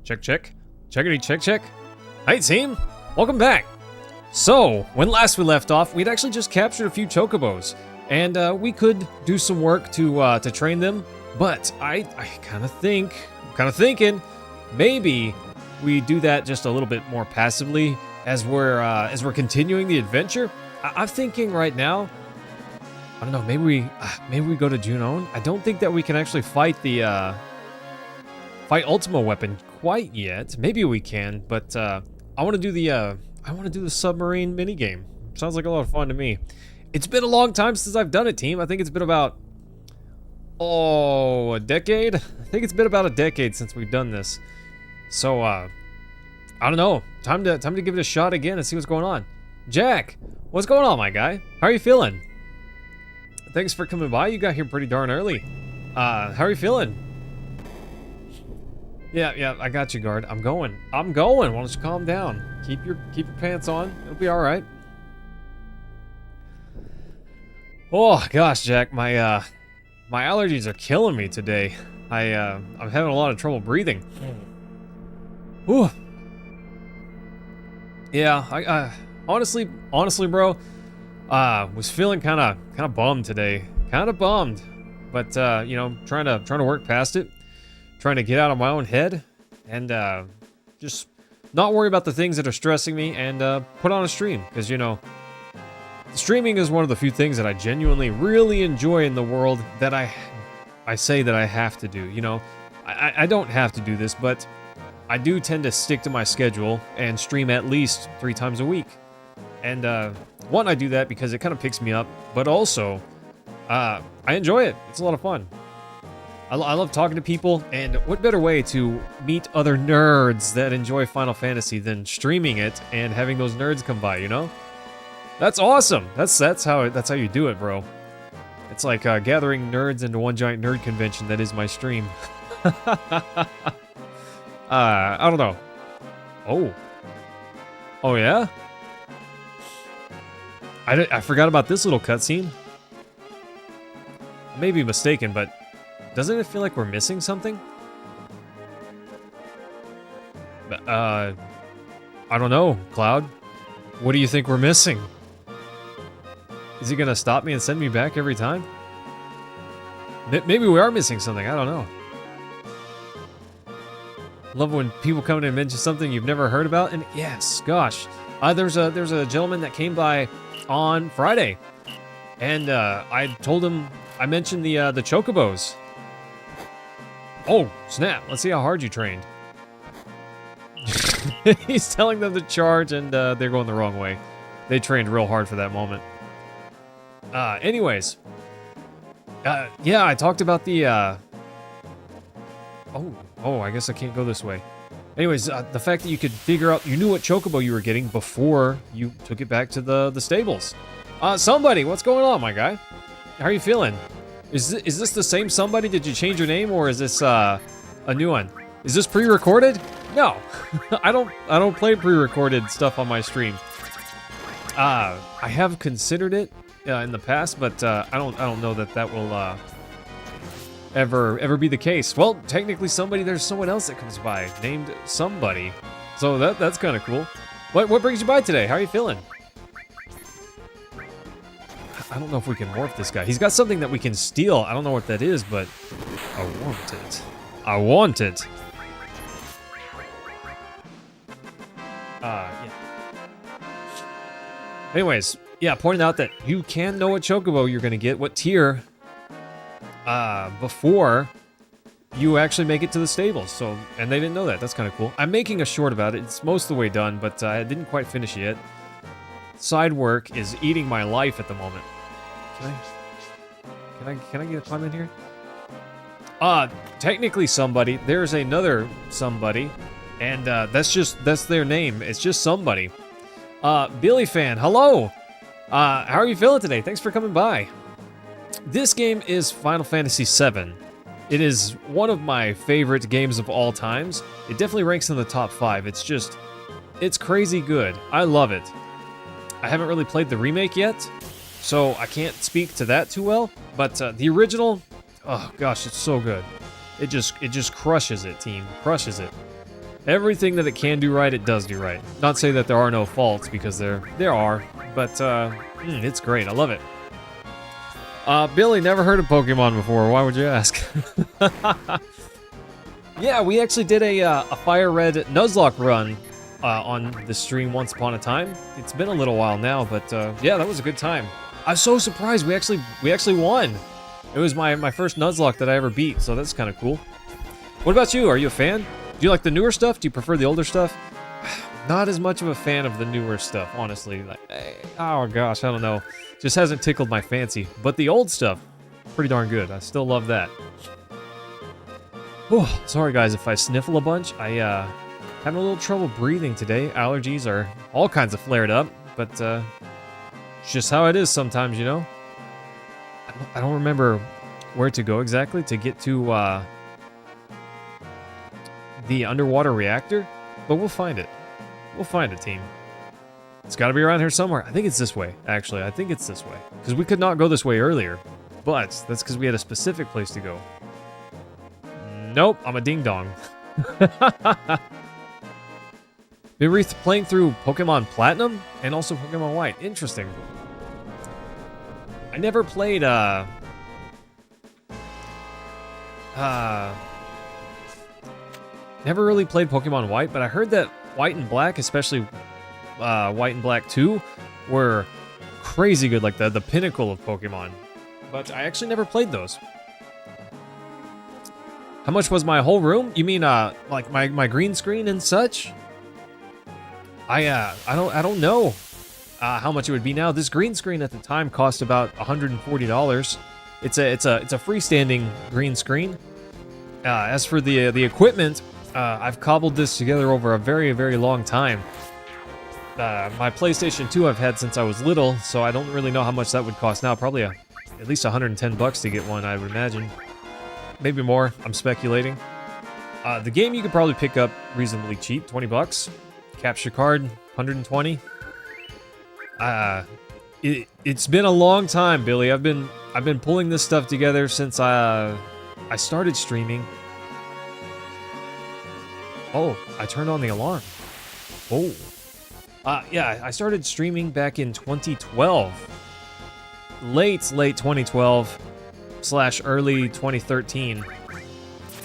Check, check. Checkity, check, check. Hey, team. Welcome back. So, when last we left off, we'd actually just captured a few chocobos. And we could do some work to train them. But I kind of thinking, maybe we do that just a little bit more passively as we're continuing the adventure. I'm thinking right now, I don't know, maybe we go to Junon. I don't think that we can actually fight the fight Ultima weapon quite yet. Maybe we can, but I want to do the submarine minigame. Sounds like a lot of fun to me. It's been a long time since I've done it, team. I think it's been about a decade. I think it's been about a decade since we've done this. So I don't know. Time to give it a shot again and see what's going on. Jack, what's going on, my guy? How are you feeling? Thanks for coming by. You got here pretty darn early. How are you feeling? Yeah, I got you, guard. I'm going. Why don't you calm down? Keep your pants on. It'll be all right. Oh gosh, Jack, my allergies are killing me today. I'm having a lot of trouble breathing. Ooh. Yeah, I honestly, bro, was feeling kind of bummed today. Kind of bummed, but you know, trying to work past it. Trying to get out of my own head and just not worry about the things that are stressing me and put on a stream, because you know, streaming is one of the few things that I genuinely really enjoy in the world that I say that I have to do. You know, I don't have to do this, but I do tend to stick to my schedule and stream at least 3 times a week. And one, I do that because it kind of picks me up, but also I enjoy it. It's a lot of fun. I love talking to people, and what better way to meet other nerds that enjoy Final Fantasy than streaming it and having those nerds come by, you know? That's awesome. That's how you do it, bro. It's like gathering nerds into one giant nerd convention that is my stream. I don't know. Oh yeah? I forgot about this little cutscene. I may be mistaken, but doesn't it feel like we're missing something? I don't know, Cloud. What do you think we're missing? Is he gonna stop me and send me back every time? Maybe we are missing something, I don't know. Love when people come in and mention something you've never heard about, and yes, gosh. There's a gentleman that came by on Friday, and I told him, I mentioned the chocobos. Oh, snap. Let's see how hard you trained. He's telling them to charge, and they're going the wrong way. They trained real hard for that moment. Anyways. Yeah, I talked about the, Oh, I guess I can't go this way. Anyways, the fact that you could figure out, you knew what chocobo you were getting before you took it back to the stables. Somebody, what's going on, my guy? How are you feeling? Is this the same somebody? Did you change your name, or is this a new one? Is this pre-recorded? No, I don't play pre-recorded stuff on my stream. I have considered it in the past, but I don't know that will ever be the case. Well, technically, there's someone else that comes by named somebody, so that's kind of cool. What brings you by today? How are you feeling? I don't know if we can morph this guy. He's got something that we can steal. I don't know what that is, but I want it. I want it. Yeah. Anyways, yeah, pointing out that you can know what chocobo you're gonna get, what tier, before you actually make it to the stables. So, and they didn't know that. That's kind of cool. I'm making a short about it. It's most of the way done, but I didn't quite finish it yet. Side work is eating my life at the moment. Can I get a comment here? Technically somebody. There's another somebody, and that's their name. It's just somebody. Billy fan, hello. How are you feeling today? Thanks for coming by. This game is Final Fantasy VII. It is one of my favorite games of all times. It definitely ranks in the top 5. It's crazy good. I love it. I haven't really played the remake yet, so I can't speak to that too well, but the original, oh gosh, it's so good. It just crushes it, team. Crushes it. Everything that it can do right, it does do right. Not to say that there are no faults, because there are, but it's great. I love it. Billy, never heard of Pokemon before. Why would you ask? Yeah, we actually did a Fire Red Nuzlocke run on the stream once upon a time. It's been a little while now, but yeah, that was a good time. I was so surprised we actually won. It was my first Nuzlocke that I ever beat, so that's kind of cool. What about you? Are you a fan? Do you like the newer stuff? Do you prefer the older stuff? Not as much of a fan of the newer stuff, honestly. Like, oh gosh, I don't know. Just hasn't tickled my fancy. But the old stuff, pretty darn good. I still love that. Oh, sorry guys if I sniffle a bunch. I having a little trouble breathing today. Allergies are all kinds of flared up, but it's just how it is sometimes, you know. I don't remember where to go exactly to get to the underwater reactor, but we'll find it. We'll find it, team. It's got to be around here somewhere. I think it's this way, actually. I think it's this way. Because we could not go this way earlier, but that's because we had a specific place to go. Nope, I'm a ding-dong. Been playing through Pokemon Platinum and also Pokemon White. Interesting. I never played, never really played Pokemon White, but I heard that White and Black, especially White and Black 2, were crazy good, like the pinnacle of Pokemon. But I actually never played those. How much was my whole room? You mean like my green screen and such? I don't know how much it would be now. This green screen at the time cost about $140. It's a freestanding green screen. As for the equipment, I've cobbled this together over a very, very long time. My PlayStation 2 I've had since I was little, so I don't really know how much that would cost now. Probably at least 110 bucks to get one, I would imagine. Maybe more, I'm speculating. The game you could probably pick up reasonably cheap, 20 bucks. Capture card, 120. It's been a long time, Billy. I've been pulling this stuff together since I started streaming. Oh, I turned on the alarm. Oh. Yeah, I started streaming back in 2012. Late 2012 / early 2013.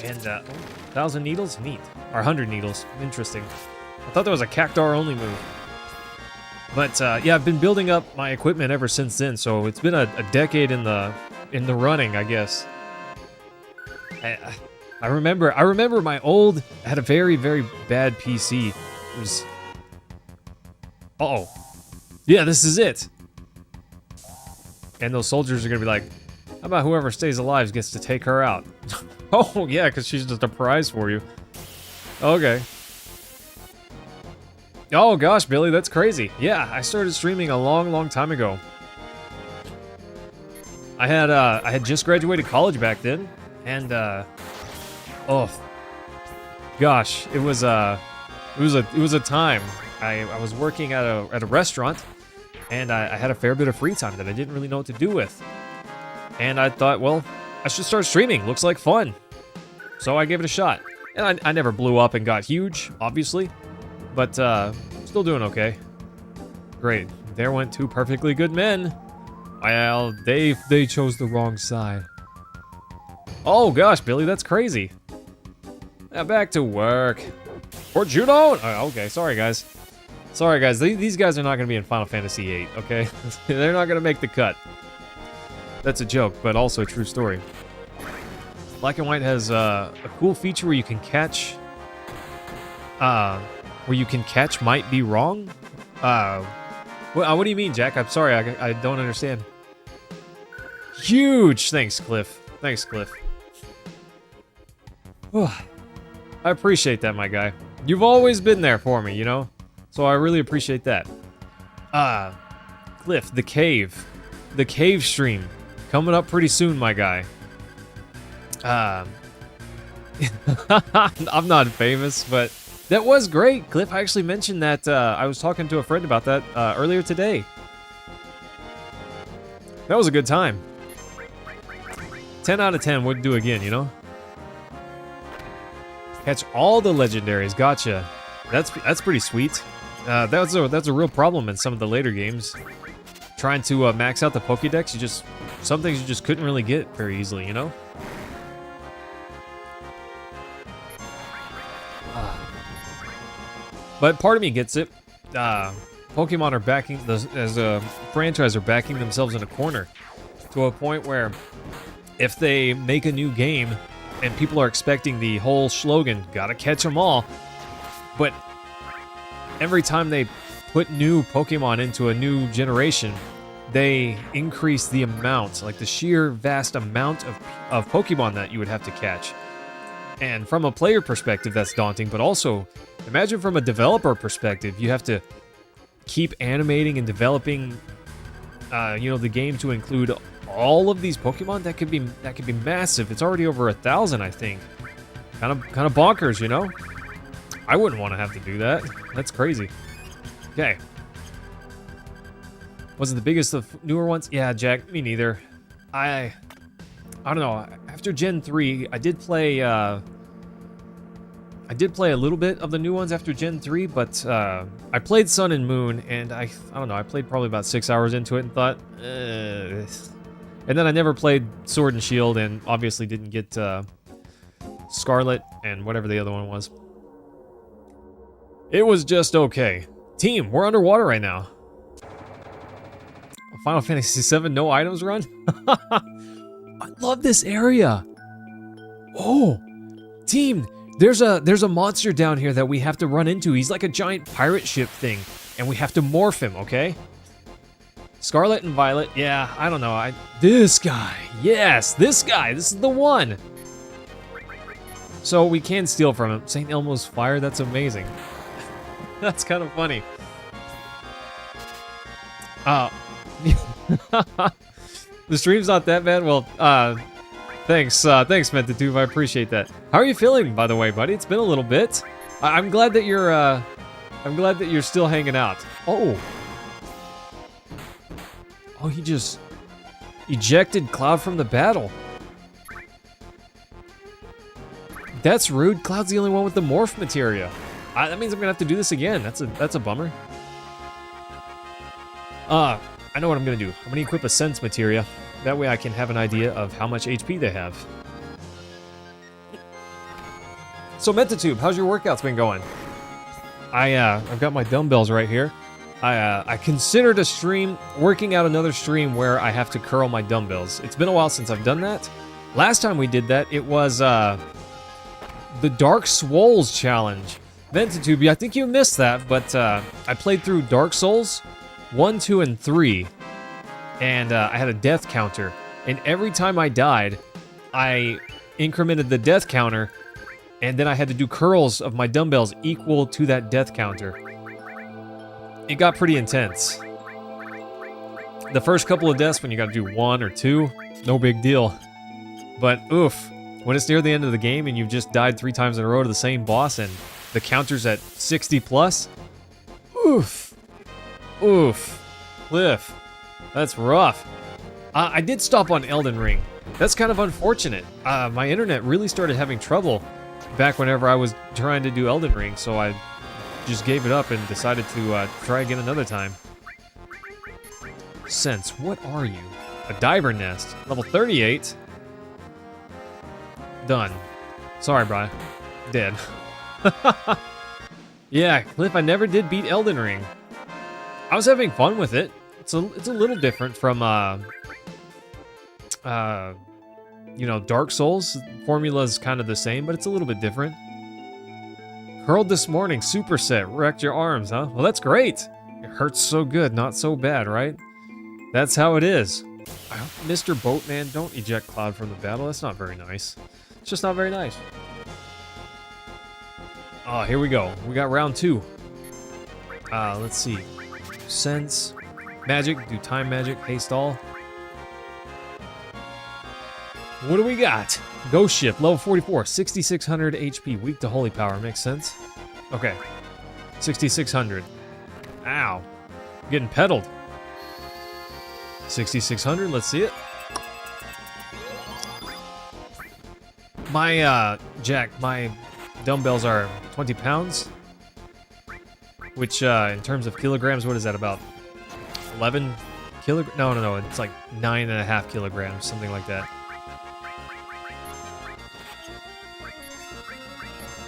And, 1,000 needles? Neat. Or 100 needles. Interesting. I thought that was a Cactuar only move. But, yeah, I've been building up my equipment ever since then, so it's been a decade in the running, I guess. I remember my old, I had a very, very bad PC. It was... Uh-oh. Yeah, this is it. And those soldiers are gonna be like, how about whoever stays alive gets to take her out? Oh, yeah, because she's just a prize for you. Okay. Oh, gosh, Billy, that's crazy. Yeah, I started streaming a long, long time ago. I had just graduated college back then, and, oh, gosh, it was a time. I was working at a restaurant, and I had a fair bit of free time that I didn't really know what to do with. And I thought, well, I should start streaming. Looks like fun. So I gave it a shot. And I never blew up and got huge, obviously. But, still doing okay. Great. There went two perfectly good men. Well, they chose the wrong side. Oh, gosh, Billy, that's crazy. Now back to work. Or judo? Oh, okay, sorry, guys. Sorry, guys. These guys are not going to be in Final Fantasy VIII, okay? They're not going to make the cut. That's a joke, but also a true story. Black and White has a cool feature where you can catch... might be wrong? What do you mean, Jack? I'm sorry, I don't understand. Huge! Thanks, Cliff. Thanks, Cliff. I appreciate that, my guy. You've always been there for me, you know? So I really appreciate that. Cliff, the cave. The cave stream. Coming up pretty soon, my guy. I'm not famous, but that was great, Cliff. I actually mentioned that I was talking to a friend about that earlier today. That was a good time. 10 out of 10 would do again, you know? Catch all the legendaries. Gotcha. That's pretty sweet. That's a real problem in some of the later games. Trying to max out the Pokédex, some things you just couldn't really get very easily, you know? But part of me gets it. Pokemon are backing, as a franchise, are backing themselves in a corner to a point where if they make a new game and people are expecting the whole slogan, gotta catch them all, but every time they put new Pokemon into a new generation, they increase the amount, like the sheer vast amount of Pokemon that you would have to catch. And from a player perspective, that's daunting, but also, imagine from a developer perspective, you have to keep animating and developing, the game to include all of these Pokemon. That could be massive. It's already over 1,000, I think. Kind of bonkers, you know? I wouldn't want to have to do that. That's crazy. Okay. Was it the biggest of newer ones? Yeah, Jack, me neither. I don't know. After Gen 3, I did play a little bit of the new ones after Gen 3, but I played Sun and Moon, and I don't know, I played probably about 6 hours into it and thought, and then I never played Sword and Shield, and obviously didn't get Scarlet and whatever the other one was. It was just okay. Team, we're underwater right now. Final Fantasy VII, no items run? I love this area. Oh, team, there's a monster down here that we have to run into. He's like a giant pirate ship thing, and we have to morph him, okay? Scarlet and Violet, yeah, I don't know. This guy, yes, this guy, this is the one. So we can steal from him. St. Elmo's Fire, that's amazing. That's kind of funny. The stream's not that bad. Well, thanks, Mentatube. I appreciate that. How are you feeling, by the way, buddy? It's been a little bit. I'm glad that you're still hanging out. Oh, he just ejected Cloud from the battle. That's rude. Cloud's the only one with the morph materia. That means I'm gonna have to do this again. That's a bummer. I know what I'm gonna do. I'm gonna equip a Sense materia. That way I can have an idea of how much HP they have. So Mentatube, how's your workouts been going? I've got my dumbbells right here. I considered working out another stream where I have to curl my dumbbells. It's been a while since I've done that. Last time we did that, it was the Dark Souls challenge. Mentatube, I think you missed that, but I played through Dark Souls 1, 2, and 3, and I had a death counter, and every time I died, I incremented the death counter, and then I had to do curls of my dumbbells equal to that death counter. It got pretty intense. The first couple of deaths, when you gotta do 1 or 2, no big deal. But oof, when it's near the end of the game and you've just died 3 times in a row to the same boss and the counter's at 60 plus, oof. Oof. Cliff. That's rough. I did stop on Elden Ring. That's kind of unfortunate. My internet really started having trouble back whenever I was trying to do Elden Ring, so I just gave it up and decided to try again another time. Sense, what are you? A diver nest. Level 38. Done. Sorry, Brian. Dead. Yeah, Cliff, I never did beat Elden Ring. I was having fun with it. It's a little different from Dark Souls. Formula's kind of the same, but it's a little bit different. Curled this morning, superset, wrecked your arms, huh? Well, that's great. It hurts so good, not so bad, right? That's how it is. Mr. Boatman, don't eject Cloud from the battle. That's not very nice. It's just not very nice. Oh, here we go. We got round 2. Let's see. Sense, magic, do time magic, haste all. What do we got? Ghost Ship, level 44, 6,600 HP, weak to holy power, makes sense. Okay, 6,600. Ow, getting pedaled. 6,600, let's see it. My, Jack, my dumbbells are 20 pounds. Which, in terms of kilograms, what is that, about 11 kilograms? No, it's like 9.5 kilograms, something like that.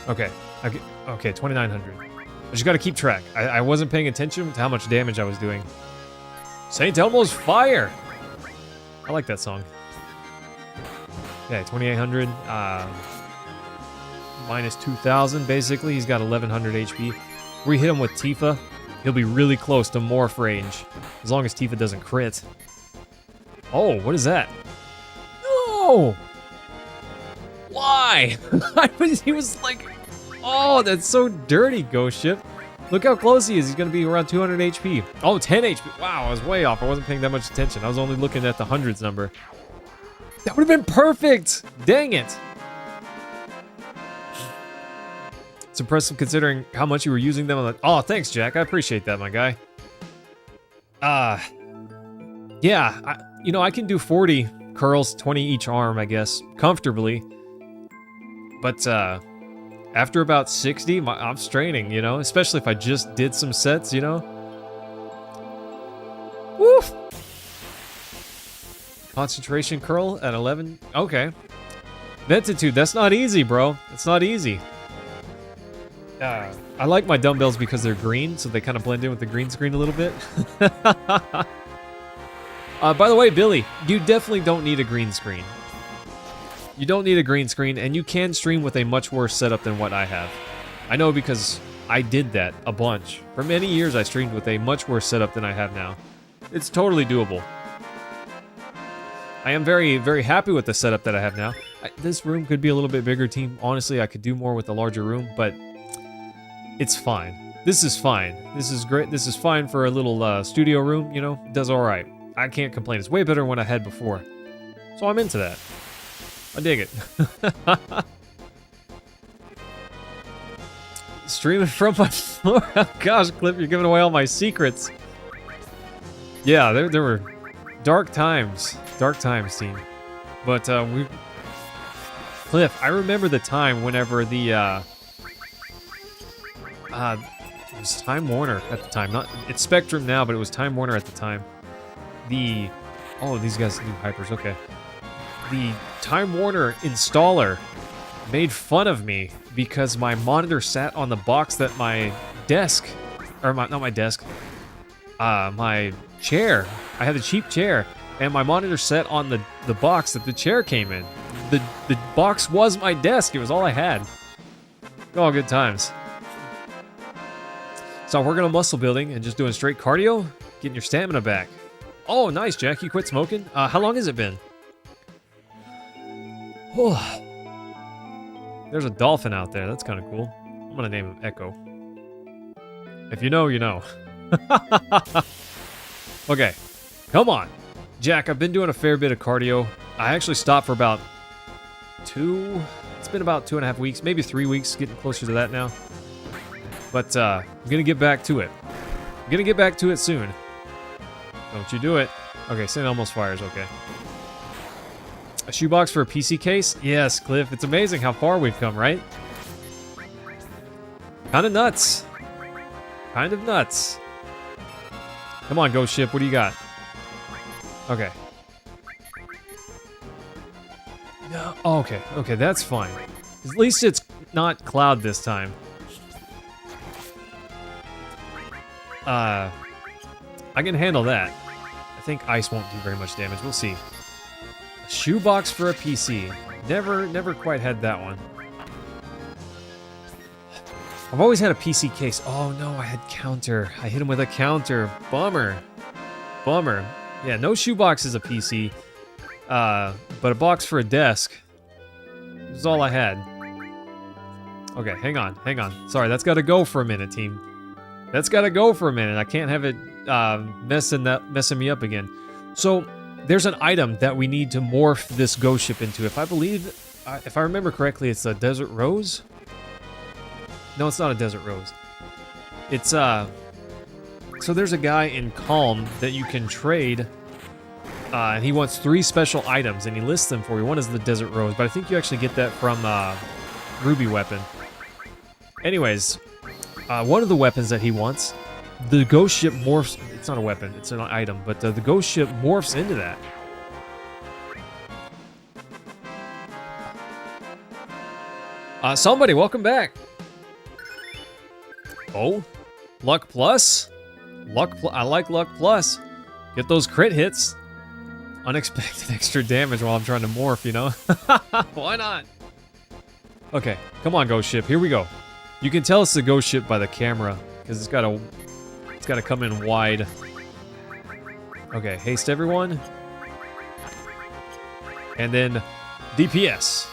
Okay, 2,900. I just gotta keep track. I wasn't paying attention to how much damage I was doing. St. Elmo's Fire! I like that song. Okay, 2,800, minus 2,000, basically. He's got 1,100 HP. If we hit him with Tifa, he'll be really close to morph range, as long as Tifa doesn't crit. Oh, what is that? No! Why? He was like... Oh, that's so dirty, Ghost Ship. Look how close he is. He's going to be around 200 HP. Oh, 10 HP. Wow, I was way off. I wasn't paying that much attention. I was only looking at the hundreds number. That would have been perfect! Dang it! It's impressive considering how much you were using them on the... Oh, thanks, Jack. I appreciate that, my guy. Yeah, I can do 40 curls, 20 each arm, I guess, comfortably. But, after about 60, I'm straining, especially if I just did some sets, Woof! Concentration curl at 11. Okay. Ventitude, that's not easy, bro. It's not easy. I like my dumbbells because they're green, so they kind of blend in with the green screen a little bit. By the way, Billy, you definitely don't need a green screen. You don't need a green screen, and you can stream with a much worse setup than what I have. I know because I did that a bunch. For many years, I streamed with a much worse setup than I have now. It's totally doable. I am very, very happy with the setup that I have now. This room could be a little bit bigger, team. Honestly, I could do more with a larger room, but it's fine. This is fine. This is great. This is fine for a little studio room, It does all right. I can't complain. It's way better than what I had before. So I'm into that. I dig it. Streaming from my floor. Oh, gosh, Cliff, you're giving away all my secrets. Yeah, there were dark times. Dark times, team. But Cliff, I remember the time whenever the it was Time Warner at the time. It's Spectrum now, but it was Time Warner at the time. Oh, these guys do hypers. Okay. The Time Warner installer made fun of me because my monitor sat on the box that my desk, not my desk, my chair. I had a cheap chair, and my monitor sat on the box that the chair came in. The box was my desk. It was all I had. Oh, good times. So working on muscle building and just doing straight cardio, getting your stamina back. Oh, nice, Jack. You quit smoking? How long has it been? Oh. There's a dolphin out there. That's kind of cool. I'm gonna name him Echo. If you know, you know. Okay, come on. Jack, I've been doing a fair bit of cardio. I actually stopped for about it's been about 2.5 weeks, maybe 3 weeks, getting closer to that now. But I'm gonna get back to it. I'm gonna get back to it soon. Don't you do it. Okay, St. Elmo's Fire is okay. A shoebox for a PC case? Yes, Cliff. It's amazing how far we've come, right? Kind of nuts. Kind of nuts. Come on, Ghost Ship. What do you got? Okay. No. Oh, okay. Okay, that's fine. At least it's not Cloud this time. I can handle that. I think ice won't do very much damage. We'll see. A shoebox for a PC. Never quite had that one. I've always had a PC case. Oh no, I had counter. I hit him with a counter. Bummer. Bummer. Yeah, no shoebox is a PC. But a box for a desk. This is all I had. Okay, hang on. Sorry, that's gotta go for a minute, team. That's gotta go for a minute. I can't have it messing me up again. So there's an item that we need to morph this ghost ship into. If I remember correctly, it's a desert rose. No, it's not a desert rose. It's so there's a guy in Calm that you can trade, and he wants 3 special items, and he lists them for you. One is the desert rose, but I think you actually get that from Ruby Weapon. Anyways, one of the weapons that he wants, the ghost ship morphs. It's not a weapon, it's an item, but the ghost ship morphs into that. Somebody, welcome back. Oh, Luck Plus? I like Luck Plus. Get those crit hits. Unexpected extra damage while I'm trying to morph, you know? Why not? Okay, come on, ghost ship. Here we go. You can tell it's the ghost ship by the camera, because it's got to come in wide. Okay, haste everyone. And then DPS.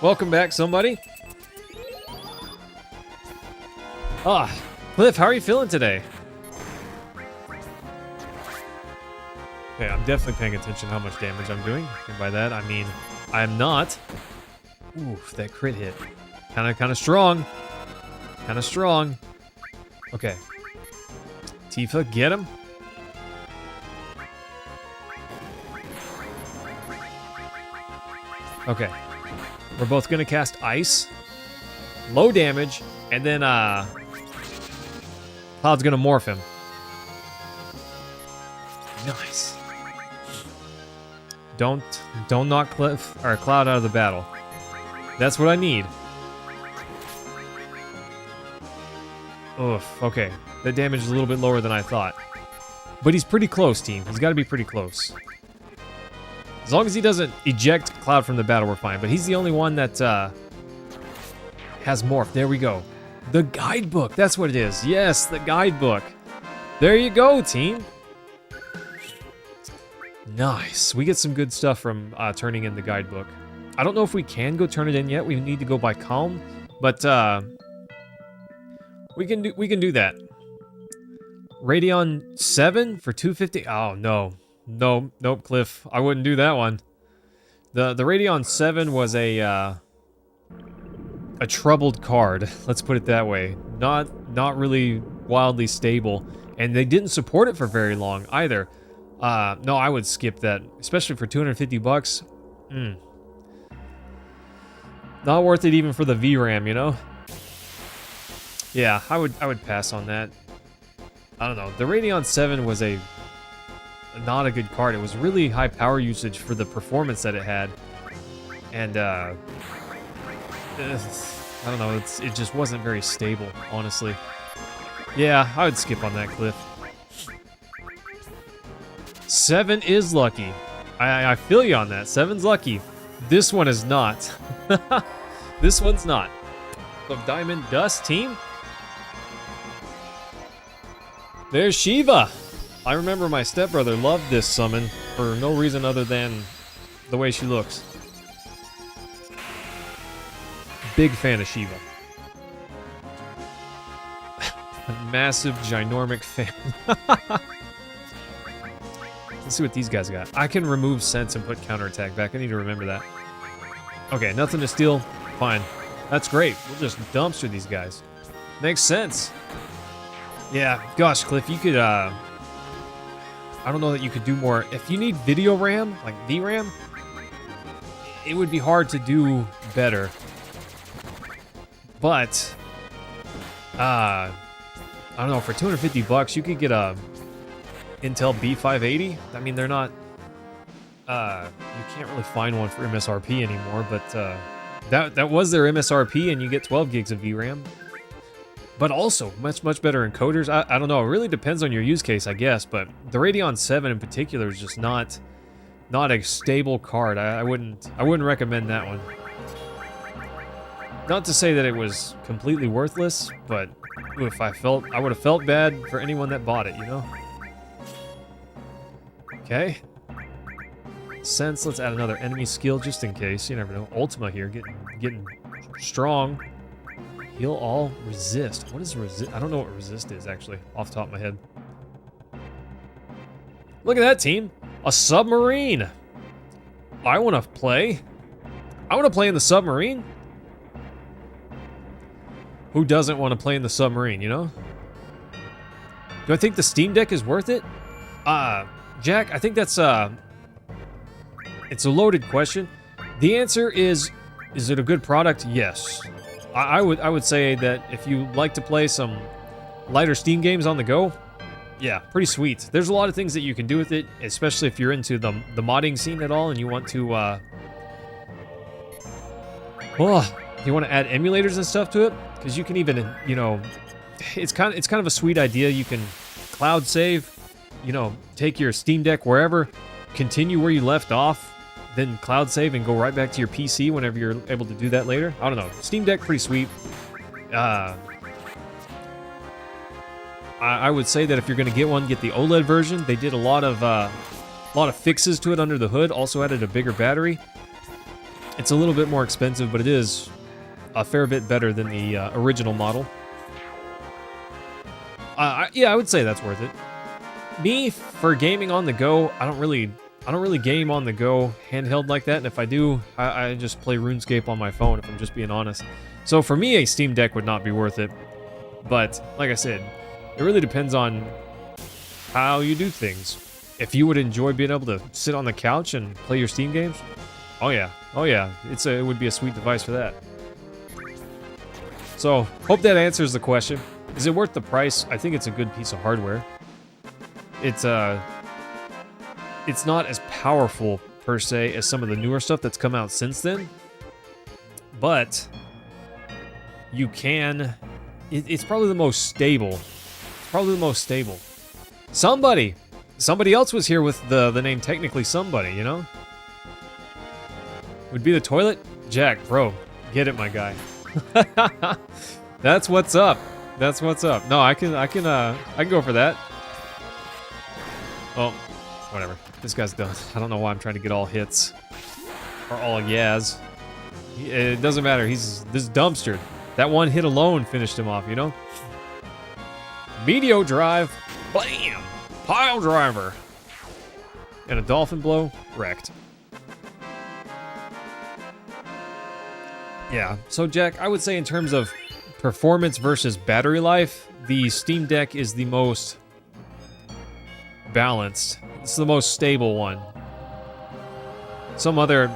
Welcome back, somebody. Cliff, how are you feeling today? Okay, I'm definitely paying attention to how much damage I'm doing. And by that, I mean, I'm not. Oof, that crit hit. Kind of strong. Kind of strong. Okay. Tifa, get him. Okay. We're both gonna cast Ice. Low damage. And then, Cloud's gonna morph him. Nice. Don't knock Cliff or Cloud out of the battle. That's what I need. Oof, okay. That damage is a little bit lower than I thought. But he's pretty close, team. He's got to be pretty close. As long as he doesn't eject Cloud from the battle, we're fine. But he's the only one that has morph. There we go. The guidebook. That's what it is. Yes, the guidebook. There you go, team. Nice. We get some good stuff from turning in the guidebook. I don't know if we can go turn it in yet. We need to go by Calm, but we can do that. Radeon 7 for 250. Oh no, nope, Cliff. I wouldn't do that one. The Radeon 7 was a troubled card. Let's put it that way. Not really wildly stable, and they didn't support it for very long either. No, I would skip that, especially for 250 bucks. Not worth it even for the VRAM, you know? Yeah, I would pass on that. I don't know. The Radeon 7 was not a good card. It was really high power usage for the performance that it had. And I don't know, it just wasn't very stable, honestly. Yeah, I would skip on that, Cliff. 7 is lucky. I feel you on that. 7's lucky. This one is not. This one's not. Of Diamond Dust team. There's Shiva. I remember my stepbrother loved this summon for no reason other than the way she looks. Big fan of Shiva. Massive, ginormic fan. Let's see what these guys got. I can remove Sense and put counterattack back. I need to remember that. Okay, nothing to steal. Fine. That's great. We'll just dumpster these guys. Makes sense. Yeah, gosh, Cliff, you could, I don't know that you could do more. If you need video RAM, like VRAM, it would be hard to do better. But, I don't know, for 250 bucks, you could get a Intel B580. I mean, they're not, you can't really find one for MSRP anymore, but, that was their MSRP, and you get 12 gigs of VRAM. But also, much better encoders. I don't know, it really depends on your use case, I guess, but the Radeon 7 in particular is just not a stable card. I wouldn't recommend that one. Not to say that it was completely worthless, but if I would have felt bad for anyone that bought it, you know? Okay. Sense, let's add another enemy skill just in case. You never know. Ultima here, getting strong. Heal all, resist. What is resist? I don't know what resist is, actually, off the top of my head. Look at that, team. A submarine. I want to play. I want to play in the submarine. Who doesn't want to play in the submarine, you know? Do I think the Steam Deck is worth it? Jack, I think that's, it's a loaded question. The answer is it a good product? Yes. I would say that if you like to play some lighter Steam games on the go, yeah, pretty sweet. There's a lot of things that you can do with it, especially if you're into the modding scene at all and you want to you want to add emulators and stuff to it, because you can even, you know, it's kind of a sweet idea. You can cloud save, you know, take your Steam Deck wherever, continue where you left off, then cloud save and go right back to your PC whenever you're able to do that later. I don't know. Steam Deck, pretty sweet. I would say that if you're going to get one, get the OLED version. They did a lot of fixes to it under the hood. Also added a bigger battery. It's a little bit more expensive, but it is a fair bit better than the original model. Yeah, I would say that's worth it. Me, for gaming on the go, I don't really game on the go handheld like that, and if I do, I just play RuneScape on my phone, if I'm just being honest. So for me, a Steam Deck would not be worth it. But, like I said, it really depends on how you do things. If you would enjoy being able to sit on the couch and play your Steam games, oh yeah, it would be a sweet device for that. So, hope that answers the question. Is it worth the price? I think it's a good piece of hardware. It's not as powerful, per se, as some of the newer stuff that's come out since then. But you can... It's probably the most stable. Somebody else was here with the name Technically Somebody, you know? Would be the toilet? Jack, bro, get it, my guy. That's what's up. That's what's up. No, I can go for that. Oh, whatever. This guy's done. I don't know why I'm trying to get all hits. Or all yas. It doesn't matter. This is dumpstered. That one hit alone finished him off, you know? Meteor drive. Blam! Pile driver. And a dolphin blow. Wrecked. Yeah, so Jack, I would say in terms of performance versus battery life, the Steam Deck is the most balanced. It's the most stable one. Some other,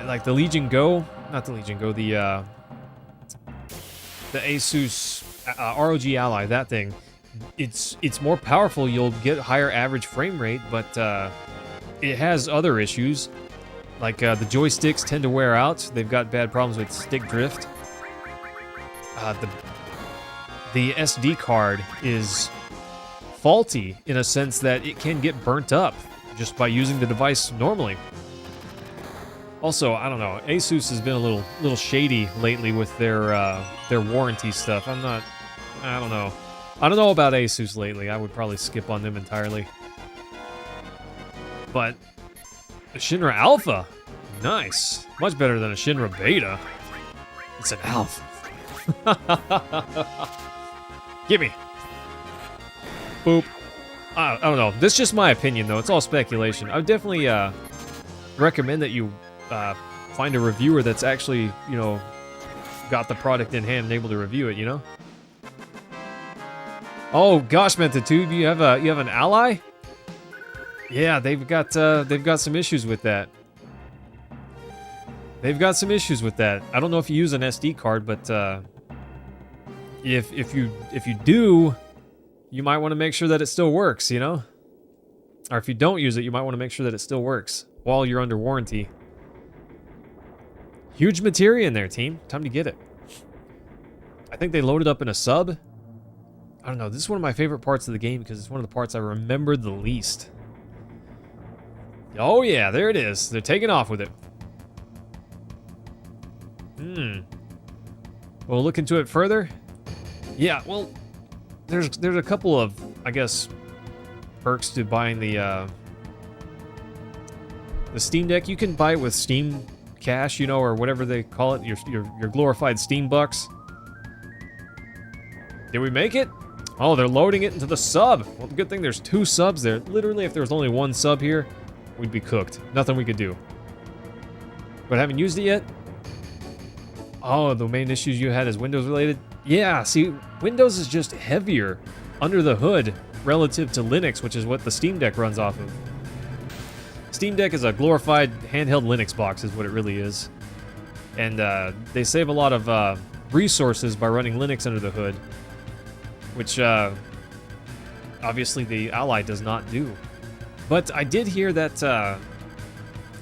like the Legion Go, not the Legion Go, the Asus ROG Ally, that thing. It's more powerful. You'll get higher average frame rate, but it has other issues. Like, the joysticks tend to wear out. They've got bad problems with stick drift. The SD card is faulty in a sense that it can get burnt up just by using the device normally. Also, I don't know, Asus has been a little shady lately with their warranty stuff. I don't know. I don't know about Asus lately. I would probably skip on them entirely. But a Shinra Alpha, nice. Much better than a Shinra Beta. It's an Alpha. Gimme. Boop. I don't know. This is just my opinion, though. It's all speculation. I would definitely recommend that you find a reviewer that's actually, you know, got the product in hand and able to review it, you know? Oh gosh, Mentitude, you have an ally? Yeah, they've got some issues with that. They've got some issues with that. I don't know if you use an SD card, but if you do, you might want to make sure that it still works, you know? Or if you don't use it, you might want to make sure that it still works while you're under warranty. Huge materia in there, team. Time to get it. I think they loaded up in a sub. I don't know. This is one of my favorite parts of the game because it's one of the parts I remember the least. Oh yeah, there it is. They're taking off with it. We'll look into it further. Yeah, well, there's a couple of, I guess, perks to buying the Steam Deck. You can buy it with Steam Cash, you know, or whatever they call it, your glorified Steam bucks. Did we make it? Oh, they're loading it into the sub. Well, good thing there's 2 subs there. Literally, if there was only 1 sub here, we'd be cooked. Nothing we could do. But haven't used it yet? Oh, the main issues you had is Windows related? Yeah, see, Windows is just heavier under the hood relative to Linux, which is what the Steam Deck runs off of. Steam Deck is a glorified handheld Linux box is what it really is. And they save a lot of resources by running Linux under the hood, which obviously the Ally does not do. But I did hear that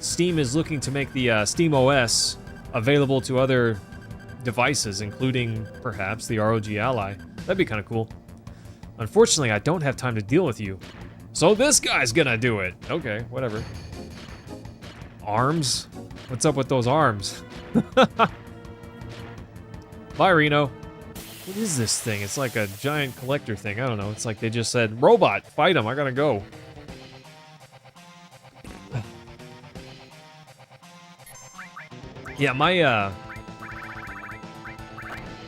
Steam is looking to make the Steam OS available to other devices, including perhaps the ROG Ally. That'd be kind of cool. Unfortunately, I don't have time to deal with you. So this guy's gonna do it. Okay, whatever. Arms? What's up with those arms? Bye, Reno. What is this thing? It's like a giant collector thing. I don't know. It's like they just said, robot, fight him. I gotta go. Yeah, my,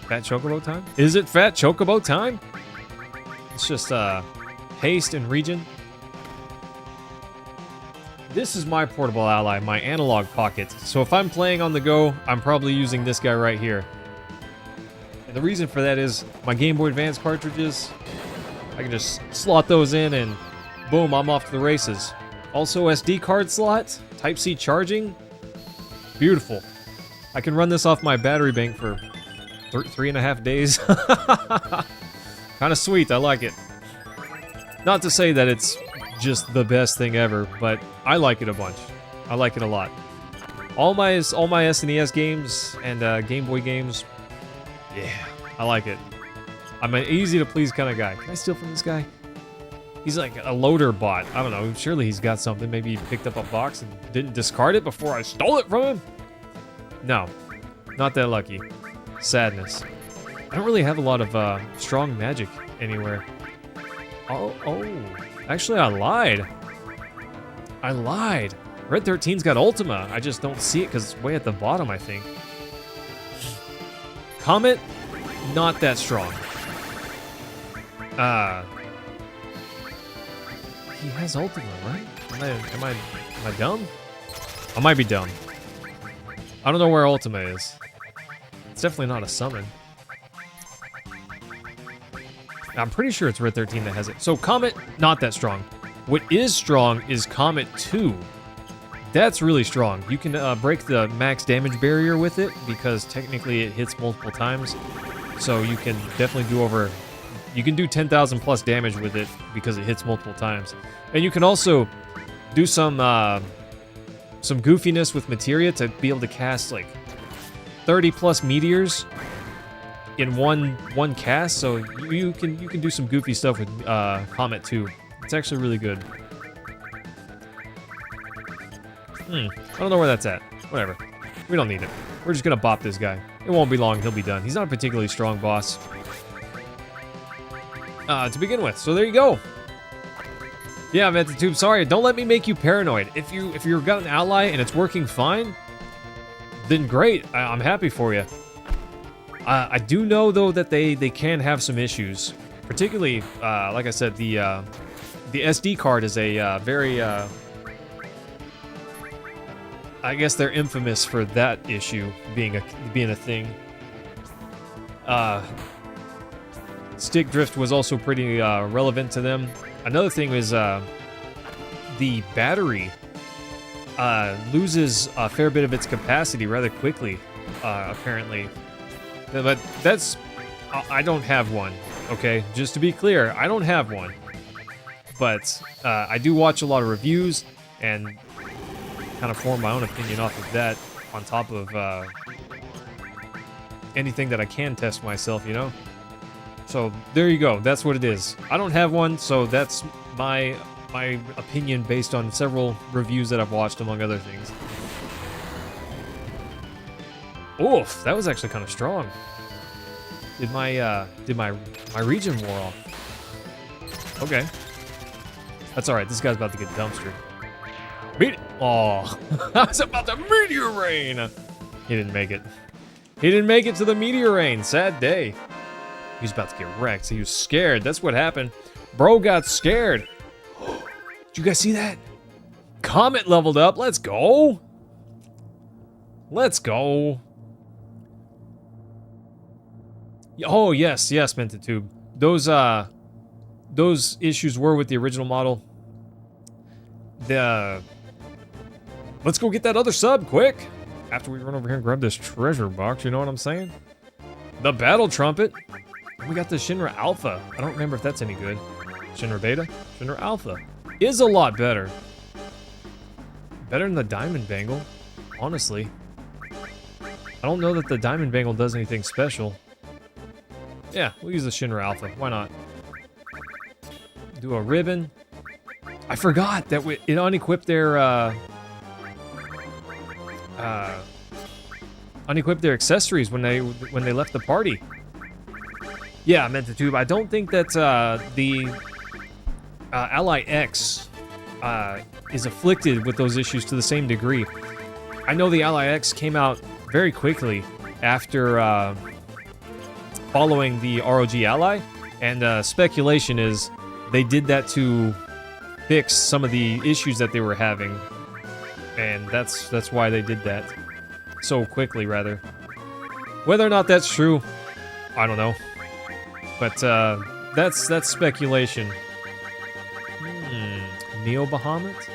Fat Chocobo time? Is it Fat Chocobo time? It's just, haste and region. This is my portable ally, my analog pocket. So if I'm playing on the go, I'm probably using this guy right here. And the reason for that is my Game Boy Advance cartridges, I can just slot those in and boom, I'm off to the races. Also SD card slot, Type-C charging, beautiful. I can run this off my battery bank for 3.5 days. Kind of sweet, I like it. Not to say that it's just the best thing ever, but I like it a bunch. I like it a lot. All my SNES games and Game Boy games, yeah, I like it. I'm an easy to please kind of guy. Can I steal from this guy? He's like a loader bot. I don't know. Surely he's got something. Maybe he picked up a box and didn't discard it before I stole it from him? No, not that lucky. Sadness. I don't really have a lot of strong magic anywhere. Oh. Actually, I lied. Red 13's got Ultima. I just don't see it because it's way at the bottom, I think. Comet, not that strong. He has Ultima, right? Am I dumb? I might be dumb. I don't know where Ultima is. It's definitely not a summon. I'm pretty sure it's Red 13 that has it. So Comet, not that strong. What is strong is Comet 2. That's really strong. You can break the max damage barrier with it because technically it hits multiple times. So you can definitely do over... You can do 10,000 plus damage with it because it hits multiple times. And you can also do some goofiness with materia to be able to cast like 30 plus meteors in one cast, so you can do some goofy stuff with Comet 2. It's actually really good. I don't know where that's at. Whatever. We don't need it. We're just gonna bop this guy. It won't be long, he'll be done. He's not a particularly strong boss to begin with, so there you go. Yeah, Mentatube, sorry, don't let me make you paranoid. If you've got an ally and it's working fine, then great, I'm happy for you. I do know, though, that they can have some issues. Particularly, like I said, the SD card is a very... I guess they're infamous for that issue being a thing. Stick drift was also pretty relevant to them. Another thing is the battery loses a fair bit of its capacity rather quickly, apparently. But that's... I don't have one, okay? Just to be clear, I don't have one. But I do watch a lot of reviews and kind of form my own opinion off of that on top of anything that I can test myself, you know? So there you go. That's what it is. I don't have one, so that's my opinion based on several reviews that I've watched, among other things. Oof, that was actually kind of strong. Did my region wore off? Okay, that's all right. This guy's about to get dumpstered. Oh, I was about to meteor rain. He didn't make it. He didn't make it to the meteor rain. Sad day. He was about to get wrecked. He was scared. That's what happened. Bro got scared. Did you guys see that? Comet leveled up. Let's go. Let's go. Oh, yes, Mentatube. Those issues were with the original model. Let's go get that other sub, quick! After we run over here and grab this treasure box, you know what I'm saying? The Battle Trumpet. We got the Shinra Alpha. I don't remember if that's any good. Shinra Beta? Shinra Alpha. Is a lot better. Better than the Diamond Bangle, honestly. I don't know that the Diamond Bangle does anything special. Yeah, we'll use the Shinra Alpha. Why not? Do a ribbon. I forgot that it unequipped their accessories when they left the party. Yeah, I meant the tube. I don't think that the Ally X is afflicted with those issues to the same degree. I know the Ally X came out very quickly after following the ROG Ally, and speculation is they did that to fix some of the issues that they were having, and that's why they did that so quickly, rather. Whether or not that's true, I don't know. But that's speculation. Neo Bahamut?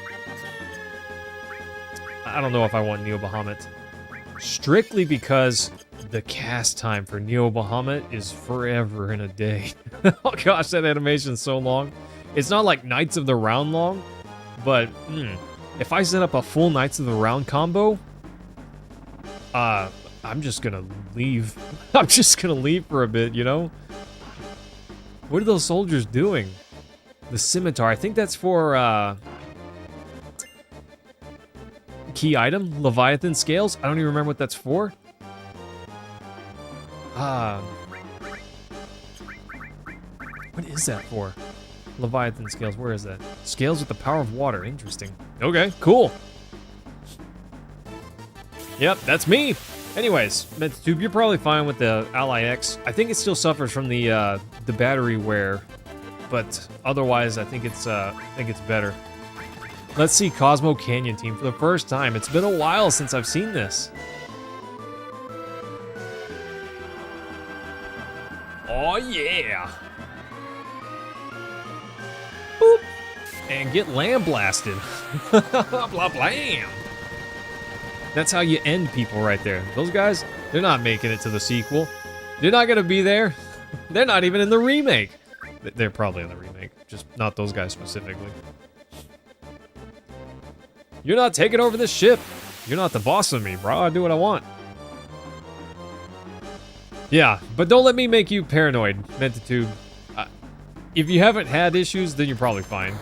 I don't know if I want Neo Bahamut. Strictly because the cast time for Neo Bahamut is forever and a day. Oh gosh, that animation's so long. It's not like Knights of the Round long, but if I set up a full Knights of the Round combo, I'm just gonna leave. I'm just gonna leave for a bit, you know? What are those soldiers doing? The scimitar, I think that's for, key item, Leviathan Scales. I don't even remember what that's for. What is that for? Leviathan Scales, where is that? Scales with the power of water, interesting. Okay, cool. Yep, that's me. Anyways, MetaTube, you're probably fine with the Ally X. I think it still suffers from the battery wear, but otherwise, I think it's better. Let's see Cosmo Canyon Team for the first time. It's been a while since I've seen this. Oh yeah! Boop! And get lamb blasted. Blah blam! That's how you end people right there. Those guys, they're not making it to the sequel. They're not gonna be there. They're not even in the remake. They're probably in the remake, just not those guys specifically. You're not taking over this ship. You're not the boss of me, bro. I do what I want. Yeah, but don't let me make you paranoid, MetaTube. If you haven't had issues, then you're probably fine.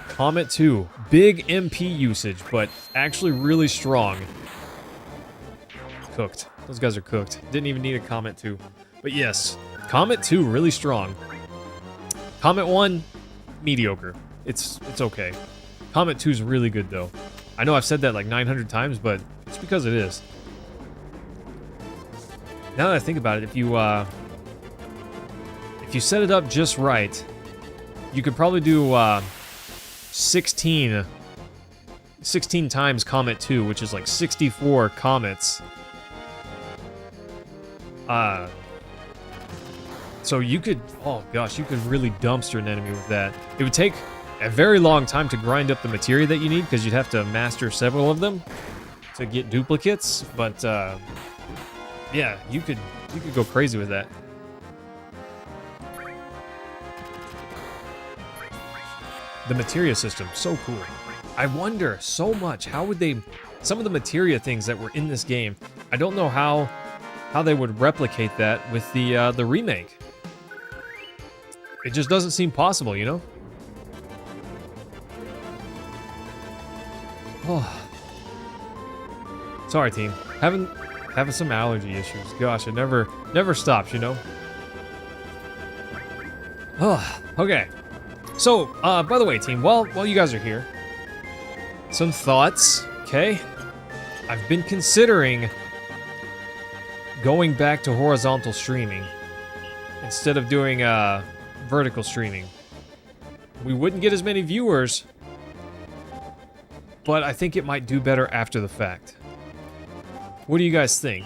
Comet 2. Big MP usage, but actually really strong. Cooked. Those guys are cooked. Didn't even need a Comet 2. But yes, Comet 2 really strong. Comet 1, mediocre. It's okay. Comet 2 is really good though. I know I've said that like 900 times, but it's because it is. Now that I think about it, if you set it up just right, you could probably do 16 times Comet 2, which is like 64 comets. So you could, oh gosh, you could really dumpster an enemy with that. It would take a very long time to grind up the materia that you need, because you'd have to master several of them to get duplicates, but yeah, you could go crazy with that. The materia system, so cool. I wonder so much, how would they, some of the materia things that were in this game, I don't know how they would replicate that with the remake. It just doesn't seem possible, you know? Oh. Sorry, team. Having some allergy issues. Gosh, it never stops, you know? Oh, okay. So, by the way, team, while you guys are here, some thoughts, okay? I've been considering going back to horizontal streaming instead of doing vertical streaming. We wouldn't get as many viewers, but I think it might do better after the fact. What do you guys think?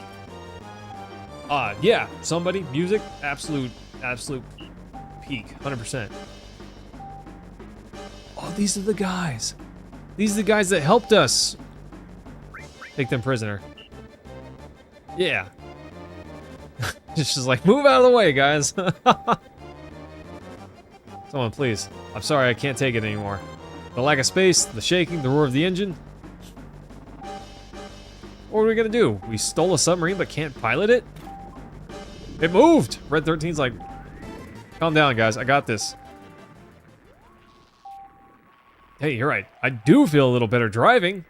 Yeah, somebody, music, absolute peak, 100%. Oh, these are the guys. These are the guys that helped us take them prisoner. Yeah. Just like, move out of the way, guys. Someone, please. I'm sorry, I can't take it anymore. The lack of space, the shaking, the roar of the engine. What are we gonna do? We stole a submarine but can't pilot it? It moved! Red 13's like, calm down, guys. I got this. Hey, you're right. I do feel a little better driving.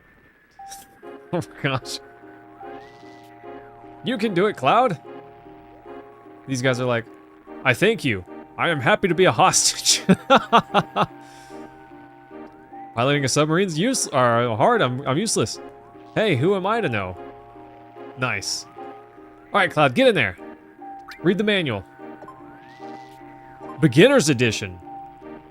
Oh my gosh. You can do it, Cloud. These guys are like, I thank you. I am happy to be a hostage. Piloting a submarine's hard. I'm useless. Hey, who am I to know? Nice. All right, Cloud, get in there. Read the manual. Beginner's edition.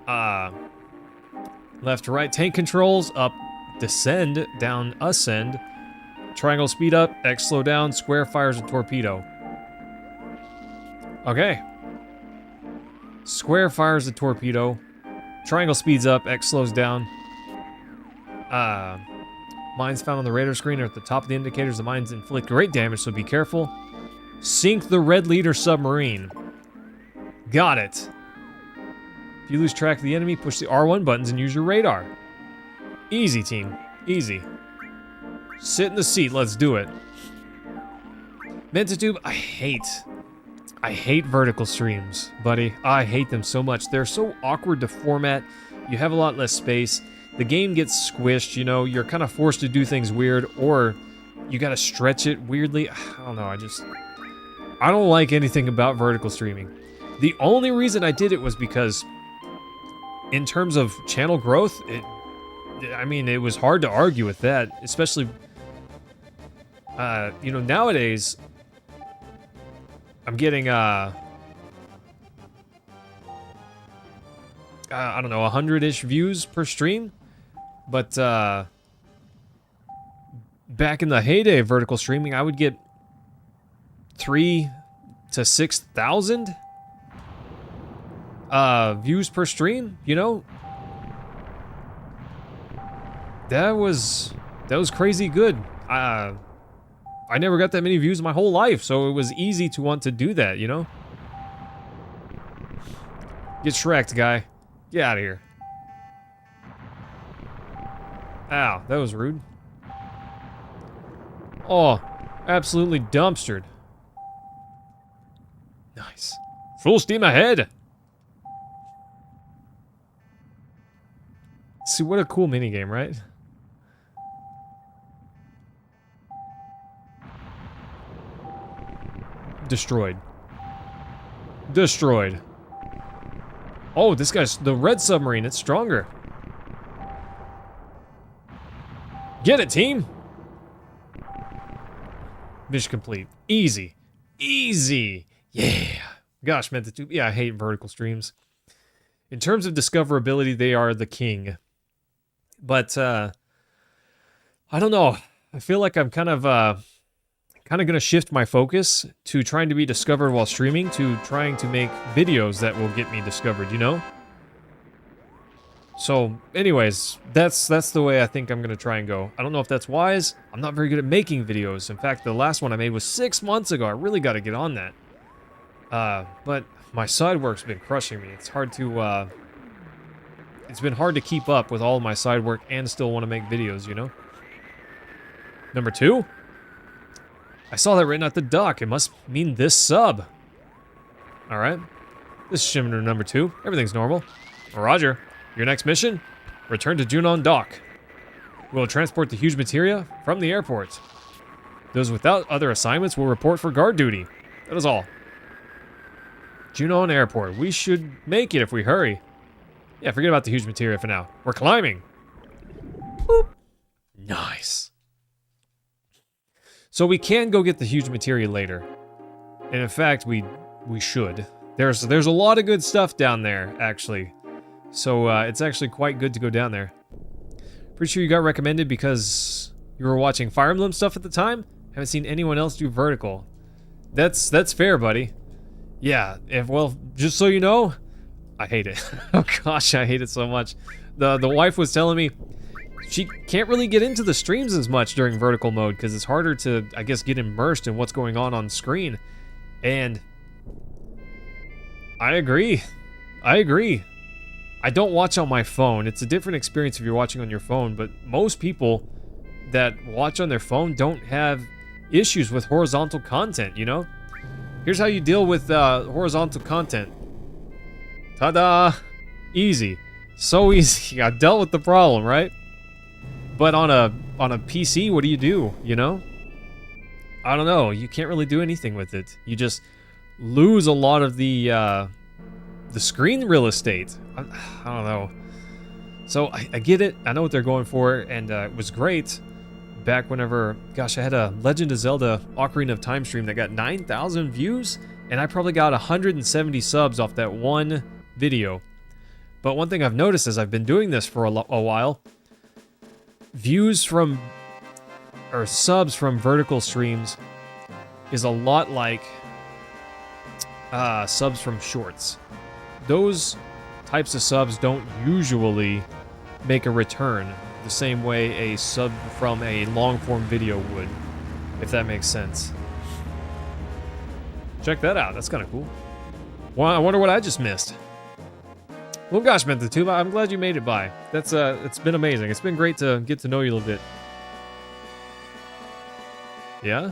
Left to right tank controls, up descend, down ascend. Triangle speed up, X slow down, square fires a torpedo. Okay. Square fires a torpedo. Triangle speeds up, X slows down. Mines found on the radar screen are at the top of the indicators. The mines inflict great damage, so be careful. Sink the Red Leader submarine. Got it. If you lose track of the enemy, push the R1 buttons and use your radar. Easy, team. Easy. Sit in the seat. Let's do it. Mentatube, I hate vertical streams, buddy. I hate them so much. They're so awkward to format. You have a lot less space. The game gets squished, you know. You're kind of forced to do things weird, or you gotta stretch it weirdly. I don't know. I don't like anything about vertical streaming. The only reason I did it was because, in terms of channel growth, it was hard to argue with that, especially, you know, nowadays, I'm getting, I don't know, 100-ish views per stream, but, back in the heyday of vertical streaming, I would get 3,000 to 6,000 views per stream, you know? That was crazy good. I never got that many views in my whole life, so it was easy to want to do that, you know? Get Shrek'd, guy. Get out of here. Ow, that was rude. Oh, absolutely dumpstered. Nice. Full steam ahead! See, what a cool minigame, right? Destroyed. Destroyed. Oh, this guy's the red submarine. It's stronger. Get it, team! Mission complete. Easy. Easy! Yeah! Gosh, meant to. Yeah, I hate vertical streams. In terms of discoverability, they are the king. But, I don't know. I feel like I'm kind of gonna shift my focus to trying to be discovered while streaming to trying to make videos that will get me discovered, you know? So, anyways, that's the way I think I'm gonna try and go. I don't know if that's wise. I'm not very good at making videos. In fact, the last one I made was 6 months ago. I really gotta get on that. But my side work's been crushing me. It's hard to, it's been hard to keep up with all of my side work and still want to make videos, you know? Number 2? I saw that written at the dock. It must mean this sub. Alright. This is Shimmer number 2. Everything's normal. Roger. Your next mission? Return to Junon Dock. We'll transport the huge materia from the airport. Those without other assignments will report for guard duty. That is all. Junon Airport. We should make it if we hurry. Yeah, forget about the huge materia for now. We're climbing. Boop. Nice. So we can go get the huge materia later. And in fact, we should. There's a lot of good stuff down there, actually. So it's actually quite good to go down there. Pretty sure you got recommended because you were watching Fire Emblem stuff at the time? Haven't seen anyone else do vertical. That's fair, buddy. Yeah, well, just so you know, I hate it. Oh gosh, I hate it so much. The wife was telling me, she can't really get into the streams as much during vertical mode because it's harder to, I guess, get immersed in what's going on screen. And I agree. I don't watch on my phone. It's a different experience if you're watching on your phone, but most people that watch on their phone don't have issues with horizontal content, you know? Here's how you deal with horizontal content. Ta-da! Easy. So easy. I dealt with the problem, right? But on a PC, what do? You know? I don't know. You can't really do anything with it. You just lose a lot of the screen real estate. I don't know. So I get it. I know what they're going for, and it was great back whenever, gosh, I had a Legend of Zelda Ocarina of Time stream that got 9,000 views, and I probably got 170 subs off that one video. But one thing I've noticed as I've been doing this for a while, views from, or subs from vertical streams is a lot like subs from shorts. Those types of subs don't usually make a return the same way a sub from a long-form video would, if that makes sense. Check that out. That's kind of cool. Well, I wonder what I just missed. Well, gosh, MentorTube, I'm glad you made it by. That's it's been amazing. It's been great to get to know you a little bit. Yeah?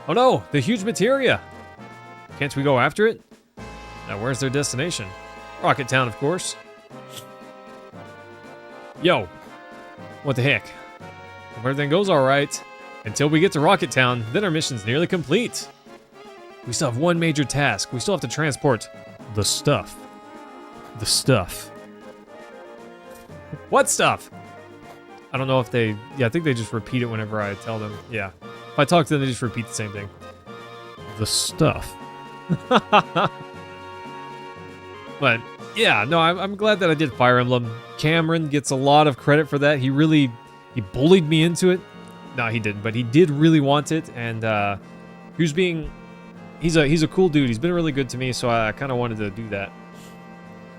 Oh no, the huge materia! Can't we go after it? Now, where's their destination? Rocket Town, of course. Yo, what the heck? If everything goes alright, until we get to Rocket Town, then our mission's nearly complete. We still have one major task. We still have to transport the stuff. The stuff. What stuff? I don't know if they... Yeah, I think they just repeat it whenever I tell them. Yeah. If I talk to them, they just repeat the same thing. The stuff. But, yeah, no, I'm glad that I did Fire Emblem. Cameron gets a lot of credit for that. He bullied me into it. No, he didn't, but he did really want it, and he was being... He's a cool dude. He's been really good to me, so I kind of wanted to do that.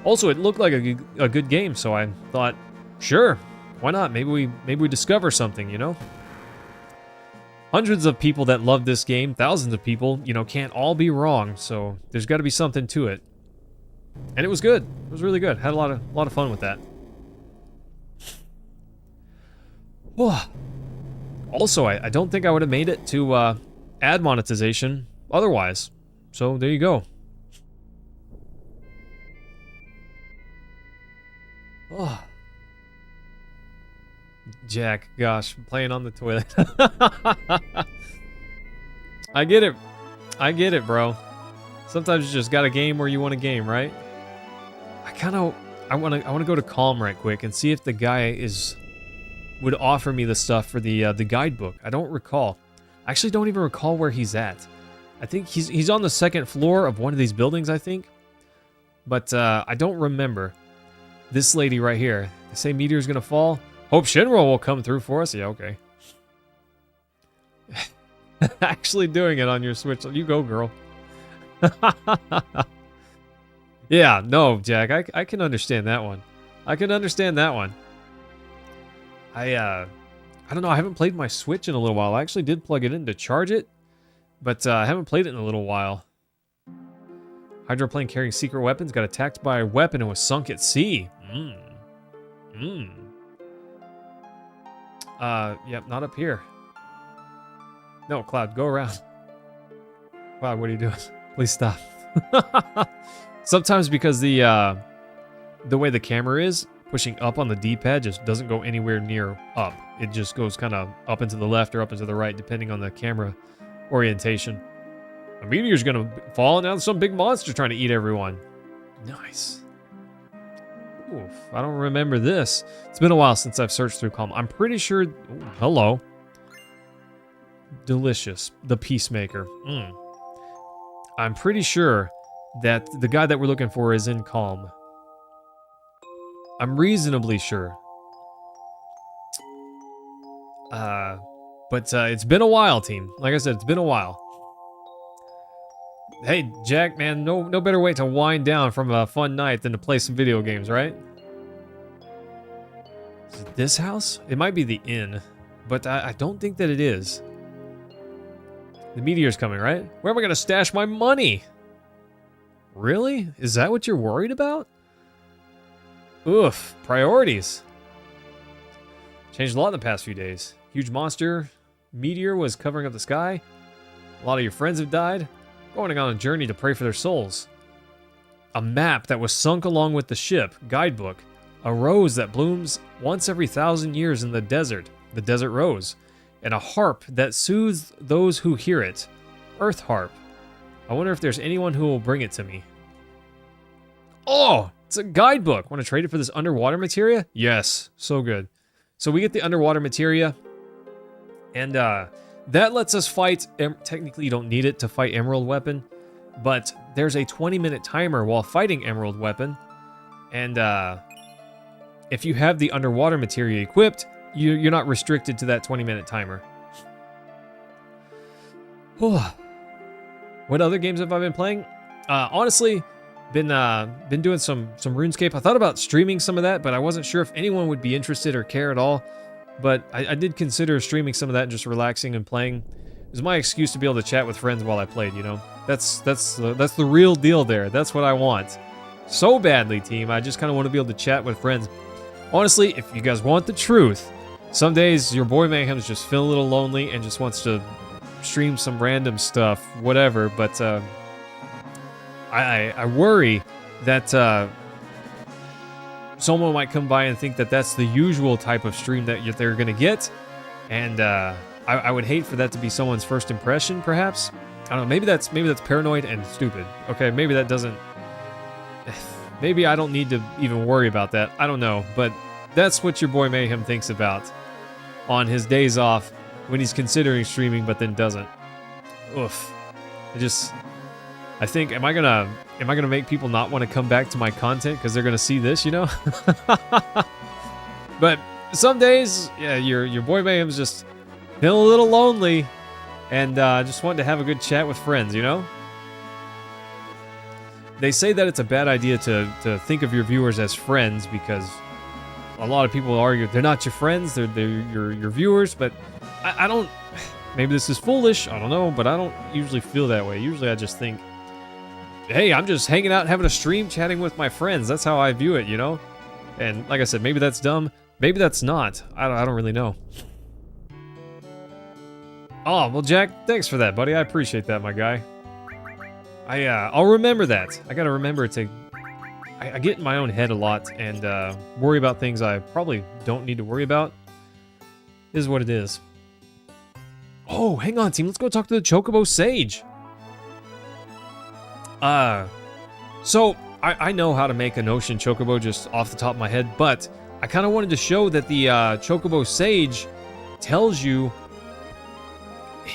Also, it looked like a good game, so I thought, sure, why not? Maybe we discover something, you know? Hundreds of people that love this game, thousands of people, you know, can't all be wrong, so there's got to be something to it. And it was good. It was really good. Had a lot of fun with that. Also, I don't think I would have made it to ad monetization otherwise. So there you go. Oh. Jack, gosh, playing on the toilet. I get it, bro. Sometimes you just got a game where you want a game, right? I want to go to Calm right quick and see if the guy would offer me the stuff for the guidebook. I don't recall. I actually don't even recall where he's at. I think he's on the second floor of one of these buildings, I think. But I don't remember. This lady right here. They say meteor's gonna fall. Hope Shinra will come through for us. Yeah, okay. Actually doing it on your Switch. You go, girl. Yeah, no, Jack. I can understand that one. I can understand that one. I don't know. I haven't played my Switch in a little while. I actually did plug it in to charge it, but I haven't played it in a little while. Hydroplane carrying secret weapons got attacked by a weapon and was sunk at sea. Yep, not up here. No, Cloud, go around. Cloud, what are you doing? Please stop. Sometimes because the way the camera is, pushing up on the D-pad just doesn't go anywhere near up. It just goes kind of up and to the left or up and to the right, depending on the camera orientation. A meteor's gonna fall, and now there's some big monster trying to eat everyone. Nice. Oof, I don't remember this. It's been a while since I've searched through Calm. I'm pretty sure... Ooh, hello. Delicious. The Peacemaker. I'm pretty sure that the guy that we're looking for is in Calm. I'm reasonably sure. But it's been a while, team. Like I said, it's been a while. Hey, Jack, man, no better way to wind down from a fun night than to play some video games, right? Is it this house? It might be the inn, but I don't think that it is. The meteor's coming, right? Where am I going to stash my money? Really? Is that what you're worried about? Oof, priorities. Changed a lot in the past few days. Huge monster, meteor was covering up the sky. A lot of your friends have died. Going on a journey to pray for their souls. A map that was sunk along with the ship, guidebook. A rose that blooms once every 1,000 years in the desert rose. And a harp that soothes those who hear it, Earth Harp. I wonder if there's anyone who will bring it to me. Oh, it's a guidebook. Want to trade it for this underwater materia? Yes, so good. So we get the underwater materia, and that lets us fight. Technically, you don't need it to fight Emerald Weapon, but there's a 20-minute timer while fighting Emerald Weapon, and if you have the underwater materia equipped, you're not restricted to that 20-minute timer. What other games have I been playing? Honestly, been doing some RuneScape. I thought about streaming some of that, but I wasn't sure if anyone would be interested or care at all. But I did consider streaming some of that and just relaxing and playing. It was my excuse to be able to chat with friends while I played, you know? That's the real deal there. That's what I want. So badly, team. I just kind of want to be able to chat with friends. Honestly, if you guys want the truth, some days your boy Mayhem's just feeling a little lonely and just wants to stream some random stuff, whatever. But I worry that someone might come by and think that that's the usual type of stream that they're going to get. And I would hate for that to be someone's first impression, perhaps. I don't know, maybe that's paranoid and stupid. Okay, maybe that doesn't... Maybe I don't need to even worry about that. I don't know, but that's what your boy Mayhem thinks about on his days off when he's considering streaming but then doesn't. Oof. I think, am I gonna make people not want to come back to my content because they're gonna see this, you know? But some days, yeah, your boy Mayhem's just feeling a little lonely and just wanting to have a good chat with friends, you know? They say that it's a bad idea to think of your viewers as friends because a lot of people argue they're not your friends, they're your viewers, but I don't, maybe this is foolish, I don't know, but I don't usually feel that way. Usually I just think, hey, I'm just hanging out, having a stream, chatting with my friends. That's how I view it, you know? And like I said, maybe that's dumb, maybe that's not. I don't really know. Oh, well, Jack, thanks for that, buddy. I appreciate that, my guy. I'll remember that. I gotta remember to... I get in my own head a lot and worry about things I probably don't need to worry about. This is what it is. Oh, hang on, team. Let's go talk to the Chocobo Sage. So, I know how to make an ocean Chocobo just off the top of my head, but I kind of wanted to show that the Chocobo Sage tells you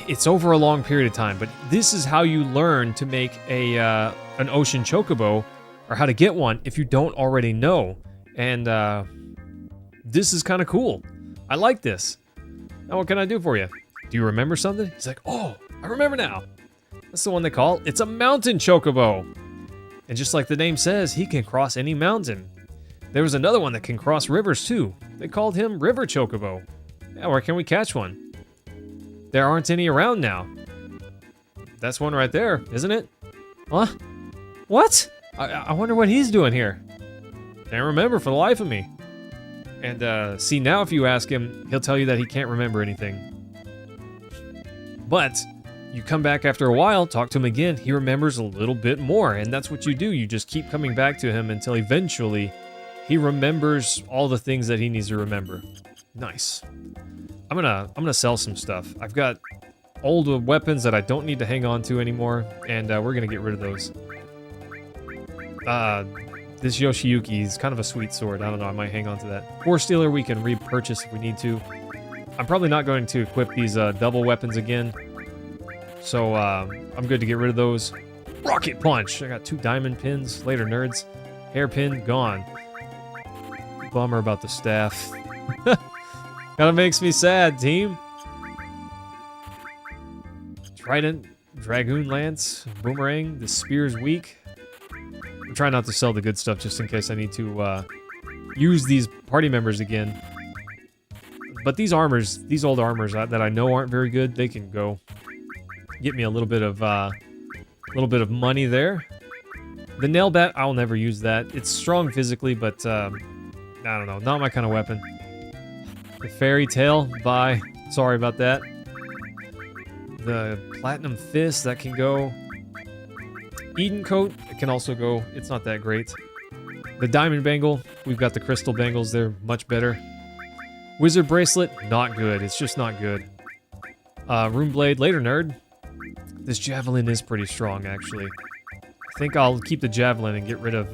it's over a long period of time, but this is how you learn to make an ocean Chocobo, or how to get one if you don't already know. And this is kind of cool. I like this. Now what can I do for you? Do you remember something? He's like, oh, I remember now. That's the one they call, it's a mountain Chocobo. And just like the name says, he can cross any mountain. There was another one that can cross rivers too. They called him River Chocobo. Yeah, where can we catch one? There aren't any around now. That's one right there, isn't it? Huh? What? I wonder what he's doing here. Can't remember for the life of me. And see, now if you ask him, he'll tell you that he can't remember anything. But you come back after a while, talk to him again, he remembers a little bit more, and that's what you do. You just keep coming back to him until eventually he remembers all the things that he needs to remember. Nice. I'm gonna sell some stuff. I've got old weapons that I don't need to hang on to anymore, and we're gonna get rid of those. This Yoshiyuki is kind of a sweet sword. I don't know, I might hang on to that. Force Stealer we can repurchase if we need to. I'm probably not going to equip these double weapons again, so I'm good to get rid of those. Rocket Punch! I got 2 diamond pins. Later, nerds. Hairpin, gone. Bummer about the staff. Kinda makes me sad, team. Trident, Dragoon Lance, Boomerang, the Spear's weak. I'm trying not to sell the good stuff just in case I need to use these party members again. But these armors, these old armors that I know aren't very good, they can go get me a little bit of money there. The nail bat, I'll never use that. It's strong physically, but I don't know, not my kind of weapon. The fairy tail, bye. Sorry about that. The platinum fist, that can go. Eden coat, it can also go. It's not that great. The diamond bangle, we've got the crystal bangles, they're much better. Wizard bracelet, not good. It's just not good. Rune blade, later nerd. This javelin is pretty strong, actually. I think I'll keep the javelin and get rid of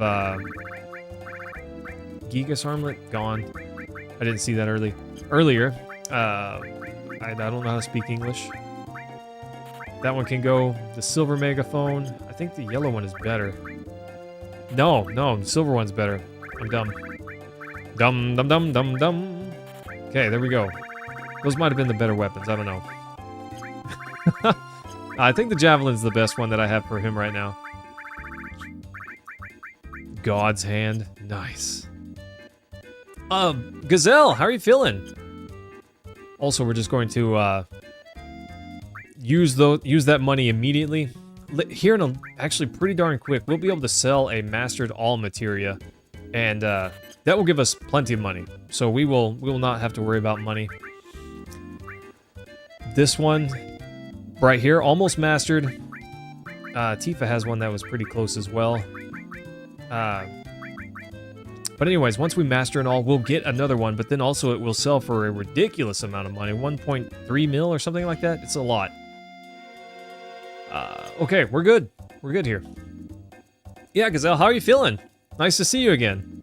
Gigas armlet, gone. I didn't see that earlier. I don't know how to speak English. That one can go. The silver megaphone. I think the yellow one is better. No, the silver one's better. I'm dumb. Dumb. Okay, there we go. Those might have been the better weapons. I don't know. I think the javelin's the best one that I have for him right now. God's hand. Nice. Gazelle, how are you feeling? Also, we're just going to use that money immediately. Here in actually pretty darn quick, we'll be able to sell a mastered all materia, and that will give us plenty of money. So we will not have to worry about money. This one right here, almost mastered. Tifa has one that was pretty close as well. But anyways, once we master and all, we'll get another one, but then also it will sell for a ridiculous amount of money. 1.3 mil or something like that. It's a lot. Okay, we're good. We're good here. Yeah, Gazelle, how are you feeling? Nice to see you again.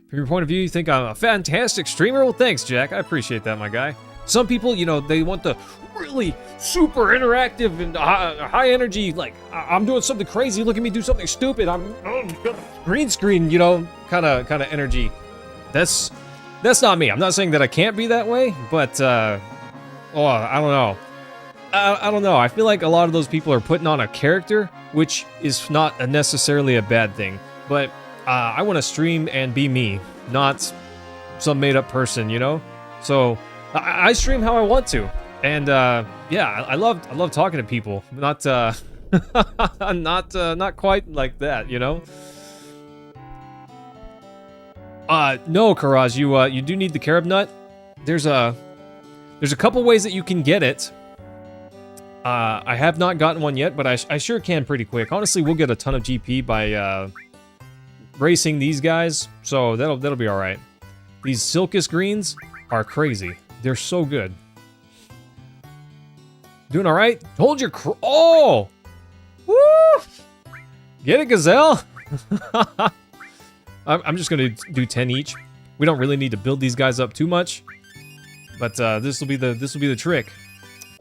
From your point of view, you think I'm a fantastic streamer? Well, thanks, Jack. I appreciate that, my guy. Some people, you know, they want the really super interactive and high energy, like, I'm doing something crazy, look at me do something stupid, I'm green screen, you know, kind of energy. That's not me. I'm not saying that I can't be that way, but, I don't know. I don't know. I feel like a lot of those people are putting on a character, which is not necessarily a bad thing. But I want to stream and be me, not some made-up person, you know? So I stream how I want to, and yeah, I love talking to people. Not not quite like that, you know? No, Karaz, you do need the carob nut. There's a couple ways that you can get it. I have not gotten one yet, but I sure can pretty quick. Honestly, we'll get a ton of GP by racing these guys, so that'll be all right. These Silkus greens are crazy. They're so good. Doing all right? Hold your oh! Woo! Get it, Gazelle? I'm just gonna do 10 each. We don't really need to build these guys up too much, but this will be the trick.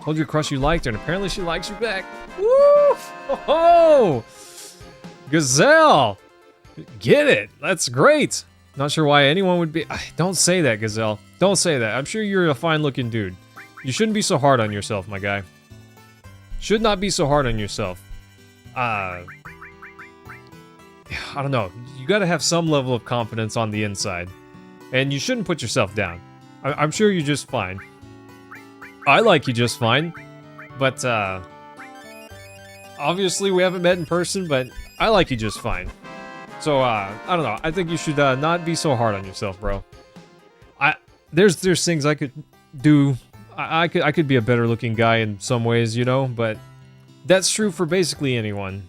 Told your crush you liked her, and apparently she likes you back. Woo! Oh! Gazelle! Get it! That's great! Not sure why anyone would be... Don't say that, Gazelle. Don't say that. I'm sure you're a fine-looking dude. You shouldn't be so hard on yourself, my guy. Should not be so hard on yourself. I don't know. You gotta have some level of confidence on the inside. And you shouldn't put yourself down. I'm sure you're just fine. I like you just fine. But, obviously we haven't met in person, but I like you just fine. So, I don't know. I think you should not be so hard on yourself, bro. There's things I could do. I could be a better looking guy in some ways, you know, but that's true for basically anyone.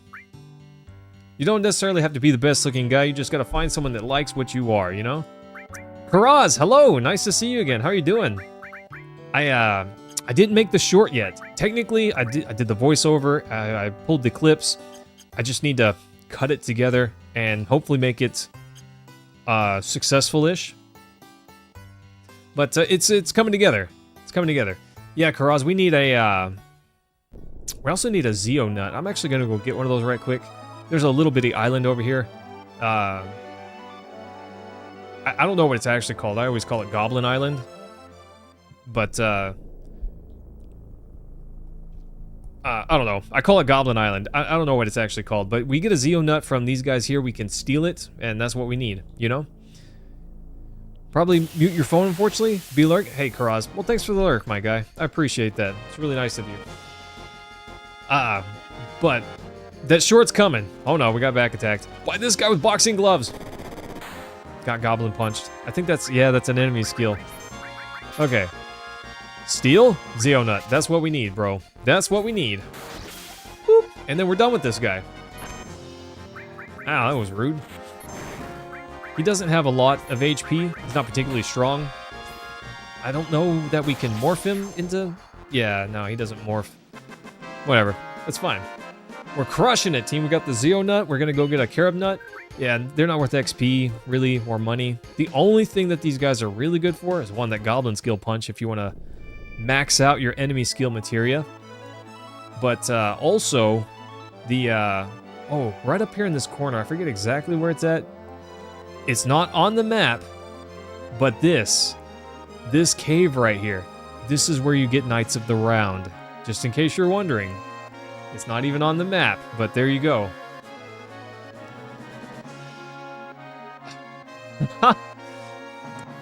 You don't necessarily have to be the best looking guy. You just gotta find someone that likes what you are, you know? Karaz, hello! Nice to see you again. How are you doing? I didn't make the short yet. Technically, I did the voiceover. I pulled the clips. I just need to cut it together and hopefully make it successful-ish. But it's coming together. It's coming together. Yeah, Karaz, we need a we also need a Zeo nut. I'm actually gonna go get one of those right quick. There's a little bitty island over here. I don't know what it's actually called. I always call it Goblin Island. But I don't know. I call it Goblin Island. I don't know what it's actually called. But we get a Zeo nut from these guys here. We can steal it, and that's what we need, you know? Probably mute your phone, unfortunately. Be lurk. Hey, Karaz. Well, thanks for the lurk, my guy. I appreciate that. It's really nice of you. But that short's coming. Oh no, we got back attacked. Why this guy with boxing gloves? Got goblin punched. I think that's, yeah, that's an enemy skill. Okay. Steel? Zeonut. That's what we need, bro. That's what we need. Boop. And then we're done with this guy. Ow, that was rude. He doesn't have a lot of HP. He's not particularly strong. I don't know that we can morph him into... Yeah, no, he doesn't morph. Whatever. That's fine. We're crushing it, team. We got the Zeo Nut. We're going to go get a Carob Nut. Yeah, they're not worth XP, really, or money. The only thing that these guys are really good for is one, that Goblin Skill Punch, if you want to max out your enemy skill materia. But also, the... oh, right up here in this corner. I forget exactly where it's at. It's not on the map, but this cave right here, this is where you get Knights of the Round. Just in case you're wondering. It's not even on the map, but there you go.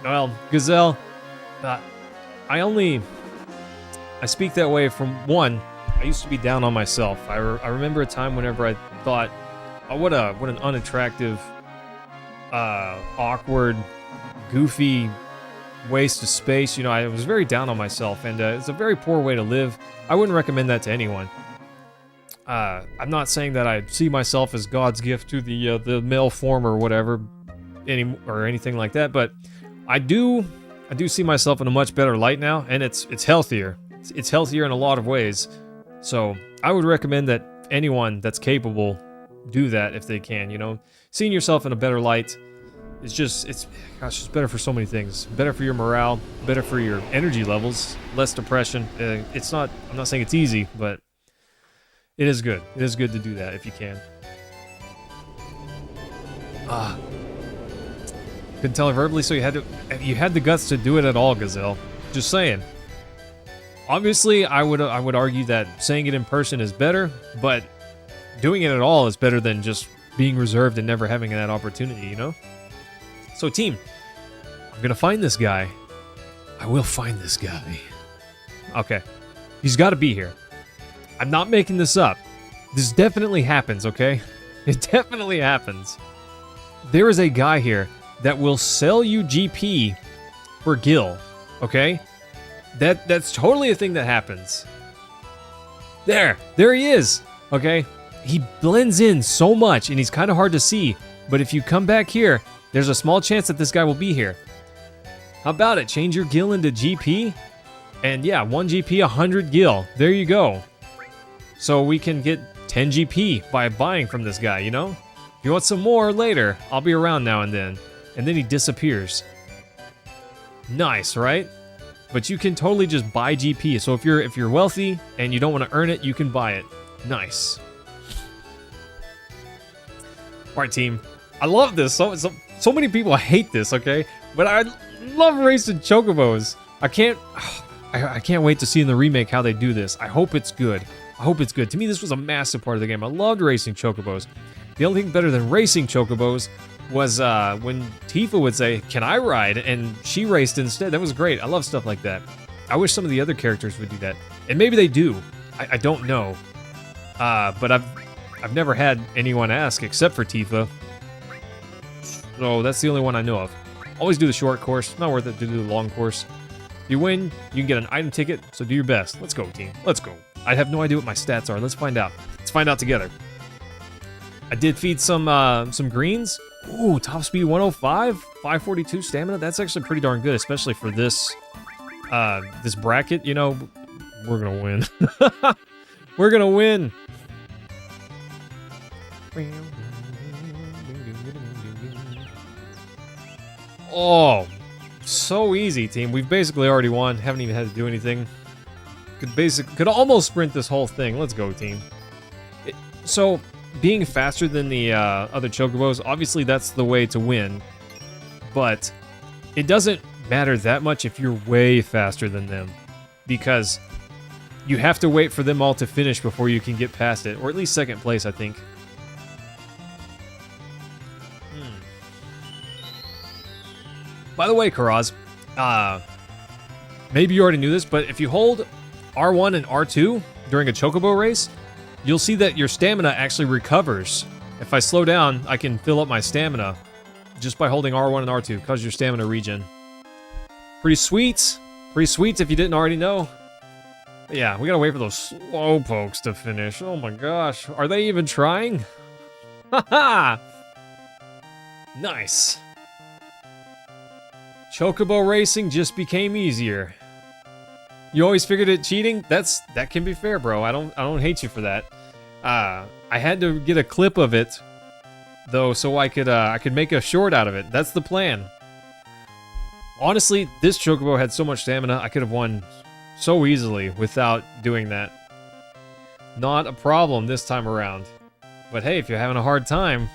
Well, Gazelle, I speak that way from one, I used to be down on myself. I remember a time whenever I thought, oh, what an unattractive, awkward, goofy waste of space. You know, I was very down on myself, and it's a very poor way to live. I wouldn't recommend that to anyone. I'm not saying that I see myself as God's gift to the male form or whatever, or anything like that, but I do see myself in a much better light now, and it's healthier. It's healthier in a lot of ways. So I would recommend that anyone that's capable do that if they can. You know, seeing yourself in a better light. It's better for so many things. Better for your morale, better for your energy levels, less depression. I'm not saying it's easy, but it is good. It is good to do that if you can. Couldn't tell her verbally, so you had the guts to do it at all, Gazelle. Just saying. Obviously, I would argue that saying it in person is better, but doing it at all is better than just being reserved and never having that opportunity, you know? So team, I'm gonna find this guy. I will find this guy. Okay. He's gotta be here. I'm not making this up. This definitely happens, okay? It definitely happens. There is a guy here that will sell you GP for Gil, okay? That's totally a thing that happens. There he is, okay? He blends in so much, and he's kind of hard to see, but if you come back here, there's a small chance that this guy will be here. How about it? Change your Gil into GP, and yeah, 1 GP, 100 Gil. There you go. So we can get 10 GP by buying from this guy, you know? If you want some more later, I'll be around now and then. And then he disappears. Nice, right? But you can totally just buy GP. So if you're wealthy and you don't want to earn it, you can buy it. Nice. Alright, team. I love this. So many people hate this, okay? But I love racing chocobos. I can't wait to see in the remake how they do this. I hope it's good. I hope it's good. To me, this was a massive part of the game. I loved racing chocobos. The only thing better than racing chocobos was when Tifa would say, "Can I ride?" and she raced instead. That was great. I love stuff like that. I wish some of the other characters would do that. And maybe they do. I don't know. But I've never had anyone ask except for Tifa. So that's the only one I know of. Always do the short course. Not worth it to do the long course. If you win, you can get an item ticket, so do your best. Let's go, team. Let's go. I have no idea what my stats are. Let's find out. Let's find out together. I did feed some greens. Ooh, top speed 105, 542 stamina. That's actually pretty darn good, especially for this this bracket. You know, we're gonna win. We're gonna win. Oh, so easy, team. We've basically already won. Haven't even had to do anything. Could almost sprint this whole thing. Let's go, team. So, being faster than the other chocobos, obviously that's the way to win. But it doesn't matter that much if you're way faster than them, because you have to wait for them all to finish before you can get past it, or at least second place, I think. By the way, Karaz, maybe you already knew this, but if you hold R1 and R2 during a chocobo race, you'll see that your stamina actually recovers. If I slow down, I can fill up my stamina just by holding R1 and R2, cause your stamina regen. Pretty sweet. Pretty sweet if you didn't already know. But yeah, we gotta wait for those slowpokes to finish. Oh my gosh, are they even trying? Haha! Nice. Chocobo racing just became easier. You always figured it cheating? That can be fair, bro. I don't hate you for that. I had to get a clip of it though, so I could make a short out of it. That's the plan. Honestly, this chocobo had so much stamina, I could have won so easily without doing that. Not a problem this time around. But hey, if you're having a hard time,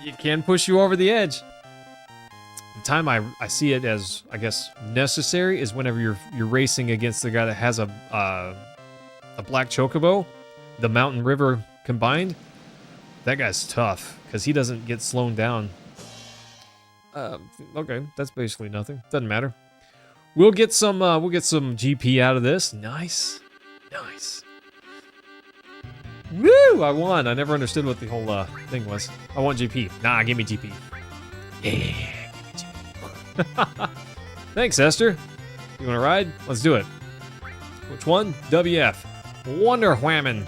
it can push you over the edge. The time I see it as, I guess, necessary is whenever you're racing against the guy that has a black chocobo, the mountain river combined. That guy's tough because he doesn't get slowed down. Okay, that's basically nothing. Doesn't matter. We'll get some GP out of this. Nice, nice. Woo! I won. I never understood what the whole thing was. I want GP. Nah, give me GP. Yeah, give me GP. Thanks, Esther. You want to ride? Let's do it. Which one? WF. Wonder Whammon.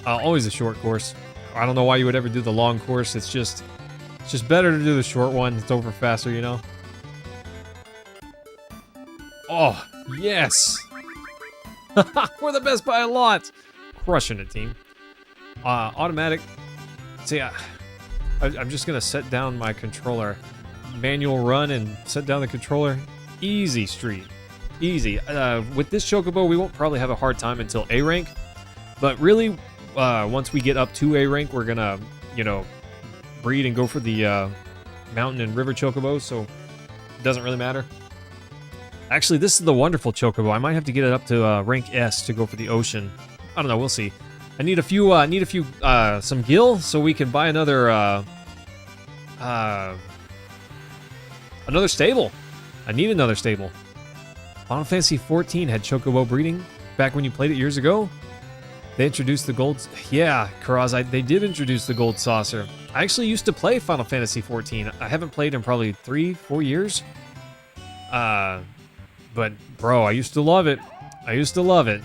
Always a short course. I don't know why you would ever do the long course. It's just better to do the short one. It's over faster, you know? Oh, yes! We're the best by a lot! Crushing it, team. Automatic. See, I'm just gonna set down my controller. Manual run and set down the controller. Easy street. Easy. With this chocobo, we won't probably have a hard time until A rank. But really, once we get up to A rank, we're gonna, you know, breed and go for the mountain and river chocobos, so it doesn't really matter. Actually, this is the wonderful chocobo. I might have to get it up to rank S to go for the ocean. I don't know. We'll see. I need a few. Some gil so we can buy another stable. I need another stable. Final Fantasy XIV had chocobo breeding back when you played it years ago. They introduced the gold. Yeah, Karaz, they did introduce the gold saucer. I actually used to play Final Fantasy XIV. I haven't played in probably 3-4 years. But bro, I used to love it. I used to love it.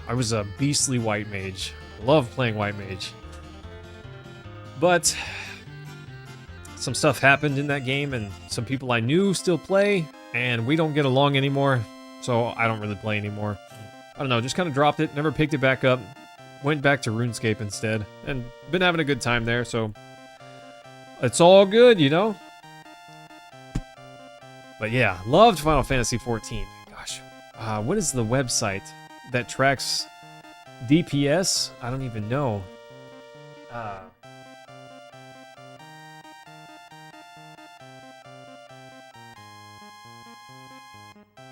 I was a beastly white mage. Love playing white mage. But some stuff happened in that game, and some people I knew still play, and we don't get along anymore, so I don't really play anymore. I don't know, just kind of dropped it, never picked it back up. Went back to RuneScape instead, and been having a good time there, so it's all good, you know? But yeah, loved Final Fantasy XIV. Gosh, what is the website that tracks DPS? I don't even know. I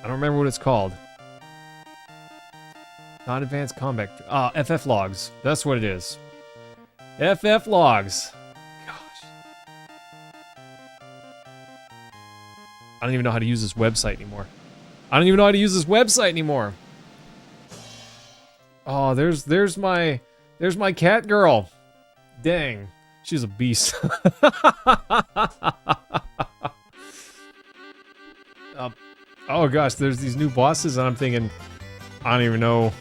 don't remember what it's called. Not Advanced Combat. FF Logs. That's what it is. FF Logs. Gosh. I don't even know how to use this website anymore. Oh, there's my cat girl. Dang. She's a beast. Oh gosh, there's these new bosses and I'm thinking, I don't even know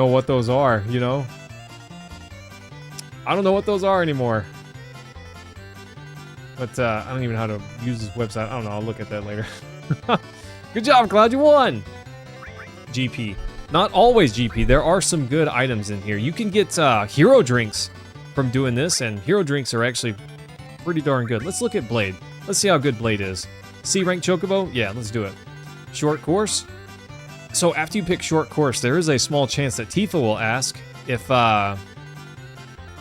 what those are, you know? I don't know what those are anymore. But I don't even know how to use this website. I don't know, I'll look at that later. Good job, Cloud, you won! GP. Not always GP, there are some good items in here. You can get hero drinks from doing this, and hero drinks are actually pretty darn good. Let's look at Blade. Let's see how good Blade is. C rank chocobo? Yeah, let's do it. Short course? So after you pick short course, there is a small chance that Tifa will ask if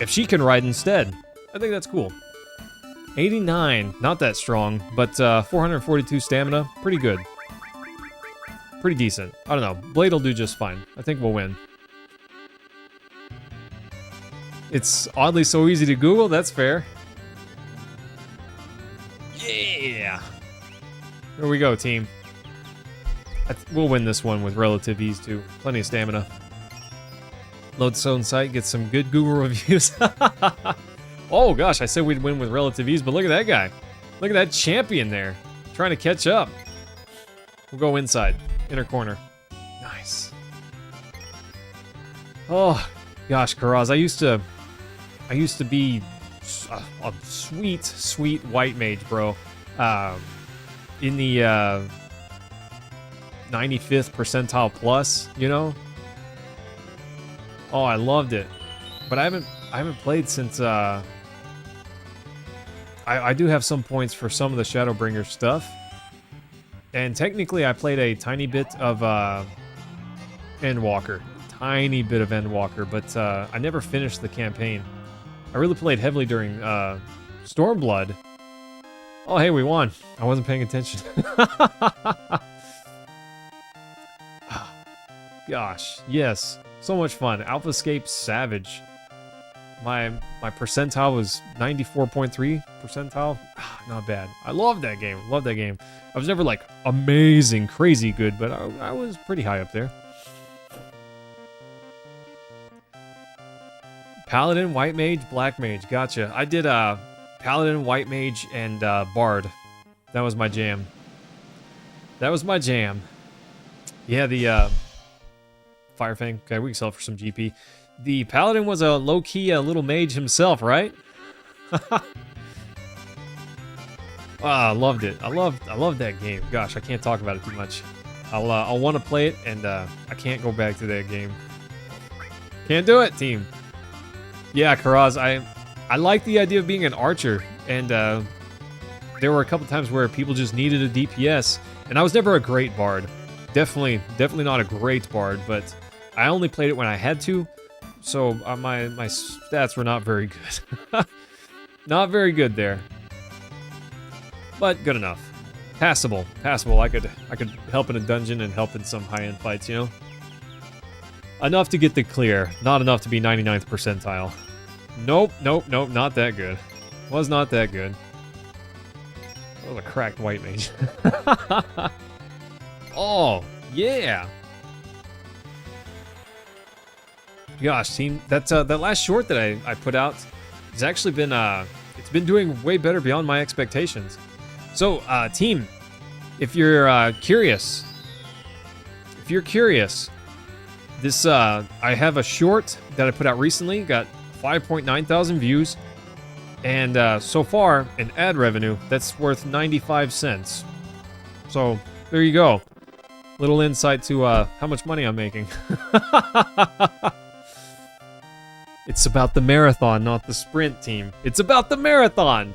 she can ride instead. I think that's cool. 89, not that strong, but 442 stamina, pretty good. Pretty decent. I don't know, Blade will do just fine. I think we'll win. It's oddly so easy to Google, that's fair. Yeah, Yeah. Here we go, team. We'll win this one with relative ease, too. Plenty of stamina. Load zone site, get some good Google reviews. Oh, gosh, I said we'd win with relative ease, but look at that guy. Look at that champion there. Trying to catch up. We'll go inside. Inner corner. Nice. Oh, gosh, Karaz, I used to be a sweet, sweet white mage, bro. In the 95th percentile plus, you know? Oh, I loved it. But I haven't played since I do have some points for some of the Shadowbringer stuff. And technically I played a tiny bit of Endwalker. Tiny bit of Endwalker, but I never finished the campaign. I really played heavily during Stormblood. Oh, hey, we won. I wasn't paying attention. Gosh, yes. So much fun. Alphascape Savage. My percentile was 94.3 percentile. Not bad. I love that game. Love that game. I was never like amazing, crazy good, but I was pretty high up there. Paladin, White Mage, Black Mage. Gotcha. I did Paladin, White Mage, and Bard. That was my jam. That was my jam. Yeah, the Firefang. Okay, we can sell it for some GP. The Paladin was a low-key little mage himself, right? I loved it. I loved that game. Gosh, I can't talk about it too much. I'll want to play it, and I can't go back to that game. Can't do it, team. Yeah, Karaz, I like the idea of being an archer, and there were a couple times where people just needed a DPS, and I was never a great bard. Definitely not a great bard, but I only played it when I had to, so my stats were not very good. Not very good there. But good enough. Passable. I could help in a dungeon and help in some high-end fights, you know? Enough to get the clear, not enough to be 99th percentile. Nope, not that good. Was not that good. That was a cracked white mage. Oh, yeah! Gosh, team, that last short that I put out has actually been, it's been doing way better beyond my expectations. So, team, if you're curious, this, I have a short that I put out recently, got 5.9 thousand views, and so far, in ad revenue, that's worth 95 cents. So, there you go. Little insight to how much money I'm making. It's about the marathon, not the sprint, team. It's about the marathon!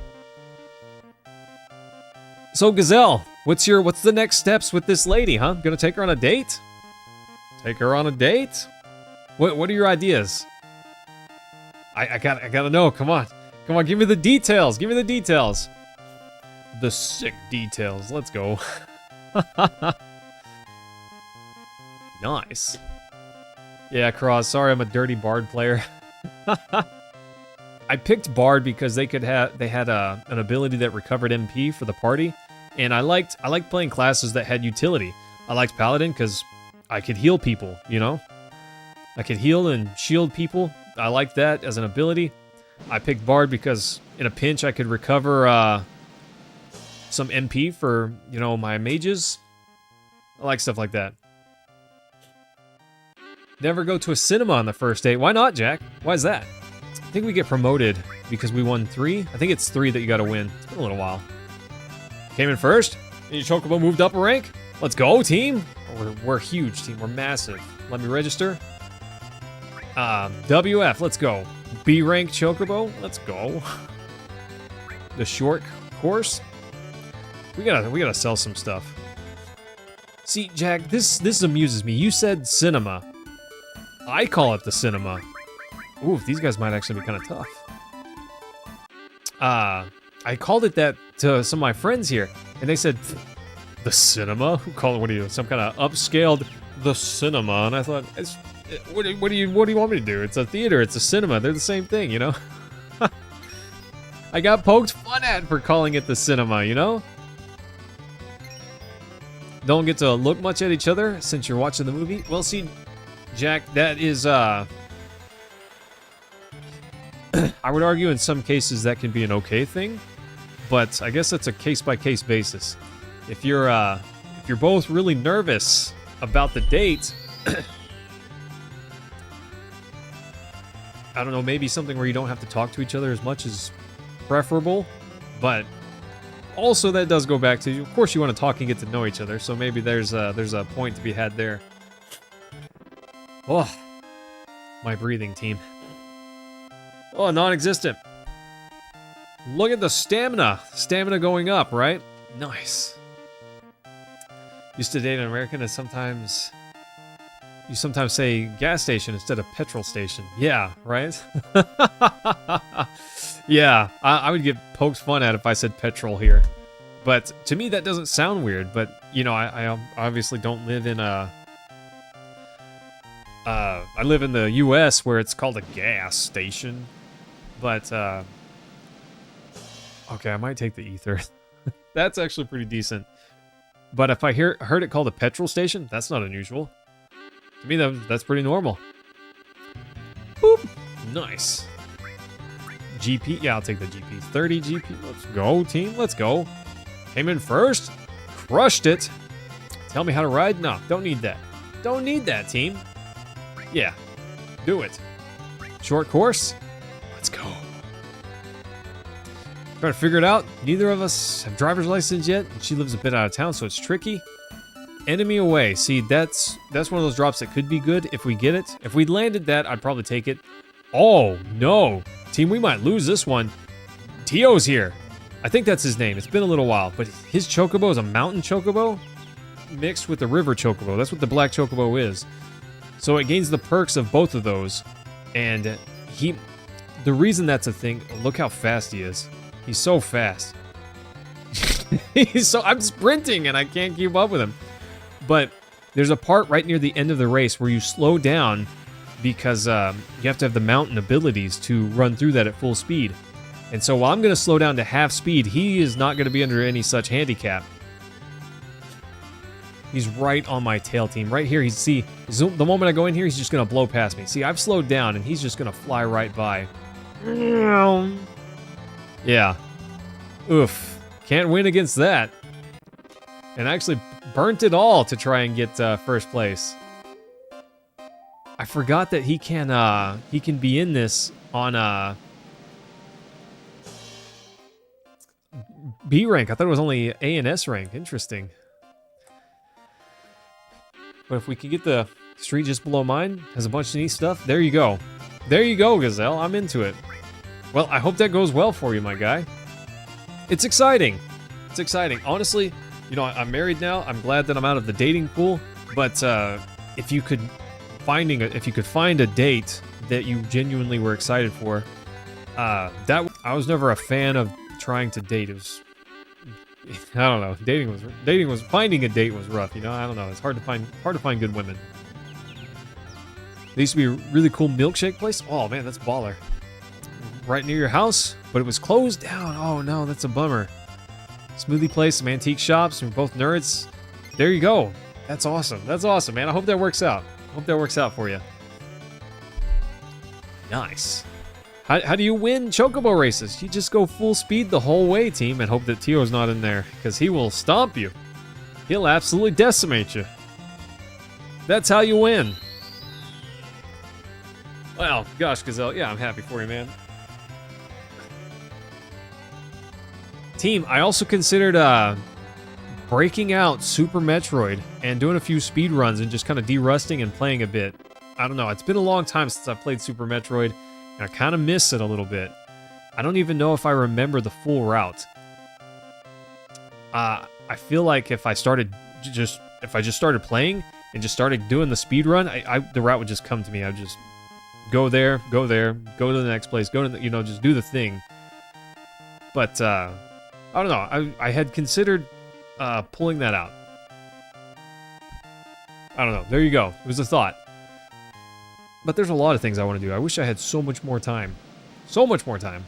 So, Gazelle, what's the next steps with this lady, huh? Gonna take her on a date? Take her on a date? What are your ideas? I gotta know. Come on, give me the details. Give me the details. The sick details. Let's go. Nice. Yeah, Cross. Sorry, I'm a dirty Bard player. I picked Bard because they had an ability that recovered MP for the party, and I liked playing classes that had utility. I liked Paladin because I could heal people, you know? I could heal and shield people. I liked that as an ability. I picked Bard because in a pinch I could recover some MP for, you know, my mages. I like stuff like that. Never go to a cinema on the first date. Why not, Jack? Why is that? I think we get promoted because we won 3. I think it's 3 that you gotta win. It's been a little while. Came in first, and your Chocobo moved up a rank. Let's go, team. We're huge, team. We're massive. Let me register. WF, let's go. B rank Chocobo, let's go. The short course. We gotta sell some stuff. See, Jack, this amuses me. You said cinema. I call it the cinema. Ooh, these guys might actually be kind of tough. I called it that to some of my friends here, and they said, the cinema? Who called it, what are you, some kind of upscaled the cinema? And I thought, what do you want me to do? It's a theater, it's a cinema, they're the same thing, you know? I got poked fun at for calling it the cinema, you know? Don't get to look much at each other since you're watching the movie. Well, see, Jack, that is, I would argue in some cases that can be an okay thing, but I guess that's a case-by-case basis. If you're both really nervous about the date, I don't know, maybe something where you don't have to talk to each other as much is preferable, but also that does go back to, of course you want to talk and get to know each other, so maybe there's a point to be had there. Oh, my breathing, team. Oh, non-existent. Look at the stamina. Stamina going up, right? Nice. Used to date an American and sometimes... You sometimes say gas station instead of petrol station. Yeah, right? Yeah, I would get poked fun at if I said petrol here. But to me, that doesn't sound weird. But, you know, I obviously don't live in a... I live in the U.S. where it's called a gas station. But, okay, I might take the ether. That's actually pretty decent. But if I heard it called a petrol station, that's not unusual. To me, that's pretty normal. Boop. Nice. GP. Yeah, I'll take the GP. 30 GP. Let's go, team. Let's go. Came in first. Crushed it. Tell me how to ride? No, don't need that. Don't need that, team. Yeah. Do it. Short course. Let's go. Trying to figure it out. Neither of us have driver's license yet. And she lives a bit out of town, so it's tricky. Enemy away. See, that's one of those drops that could be good if we get it. If we landed that, I'd probably take it. Oh, no. Team, we might lose this one. Tio's here. I think that's his name. It's been a little while, but his chocobo is a mountain chocobo mixed with the river chocobo. That's what the black chocobo is. So it gains the perks of both of those. And the reason that's a thing, look how fast he is. He's so fast. I'm sprinting and I can't keep up with him. But there's a part right near the end of the race where you slow down because you have to have the mountain abilities to run through that at full speed. And so while I'm going to slow down to half speed, he is not going to be under any such handicap. He's right on my tail, team. Right here, the moment I go in here, he's just going to blow past me. See, I've slowed down and he's just going to fly right by. Yeah. Oof. Can't win against that. And actually burnt it all to try and get first place. I forgot that he can be in this on B rank. I thought it was only A and S rank. Interesting. But if we can get the street just below mine, has a bunch of neat stuff. There you go. There you go, Gazelle. I'm into it. Well, I hope that goes well for you, my guy. It's exciting. It's exciting. Honestly, you know, I'm married now. I'm glad that I'm out of the dating pool. But if you could find a date that you genuinely were excited for, I was never a fan of trying to date. It was, I don't know. Finding a date was rough. You know, I don't know. It's hard to find good women. There used to be a really cool milkshake place. Oh man, that's baller. Right near your house, but it was closed down. Oh no, that's a bummer. Smoothie place, some antique shops. We're both nerds. There you go. That's awesome. That's awesome, man. I hope that works out. Hope that works out for you. Nice. How do you win chocobo races? You just go full speed the whole way, team, and hope that Tio's not in there, because he will stomp you. He'll absolutely decimate you. That's how you win. Well, gosh, Gazelle, yeah, I'm happy for you, man. Team, I also considered breaking out Super Metroid and doing a few speed runs and just kind of de-rusting and playing a bit. I don't know, it's been a long time since I played Super Metroid, and I kind of miss it a little bit. I don't even know if I remember the full route. I feel like if I just started playing and just started doing the speed run, the route would just come to me. I would just go there, go to the next place, just do the thing. But I don't know. I had considered pulling that out. I don't know. There you go. It was a thought. But there's a lot of things I want to do. I wish I had so much more time. So much more time.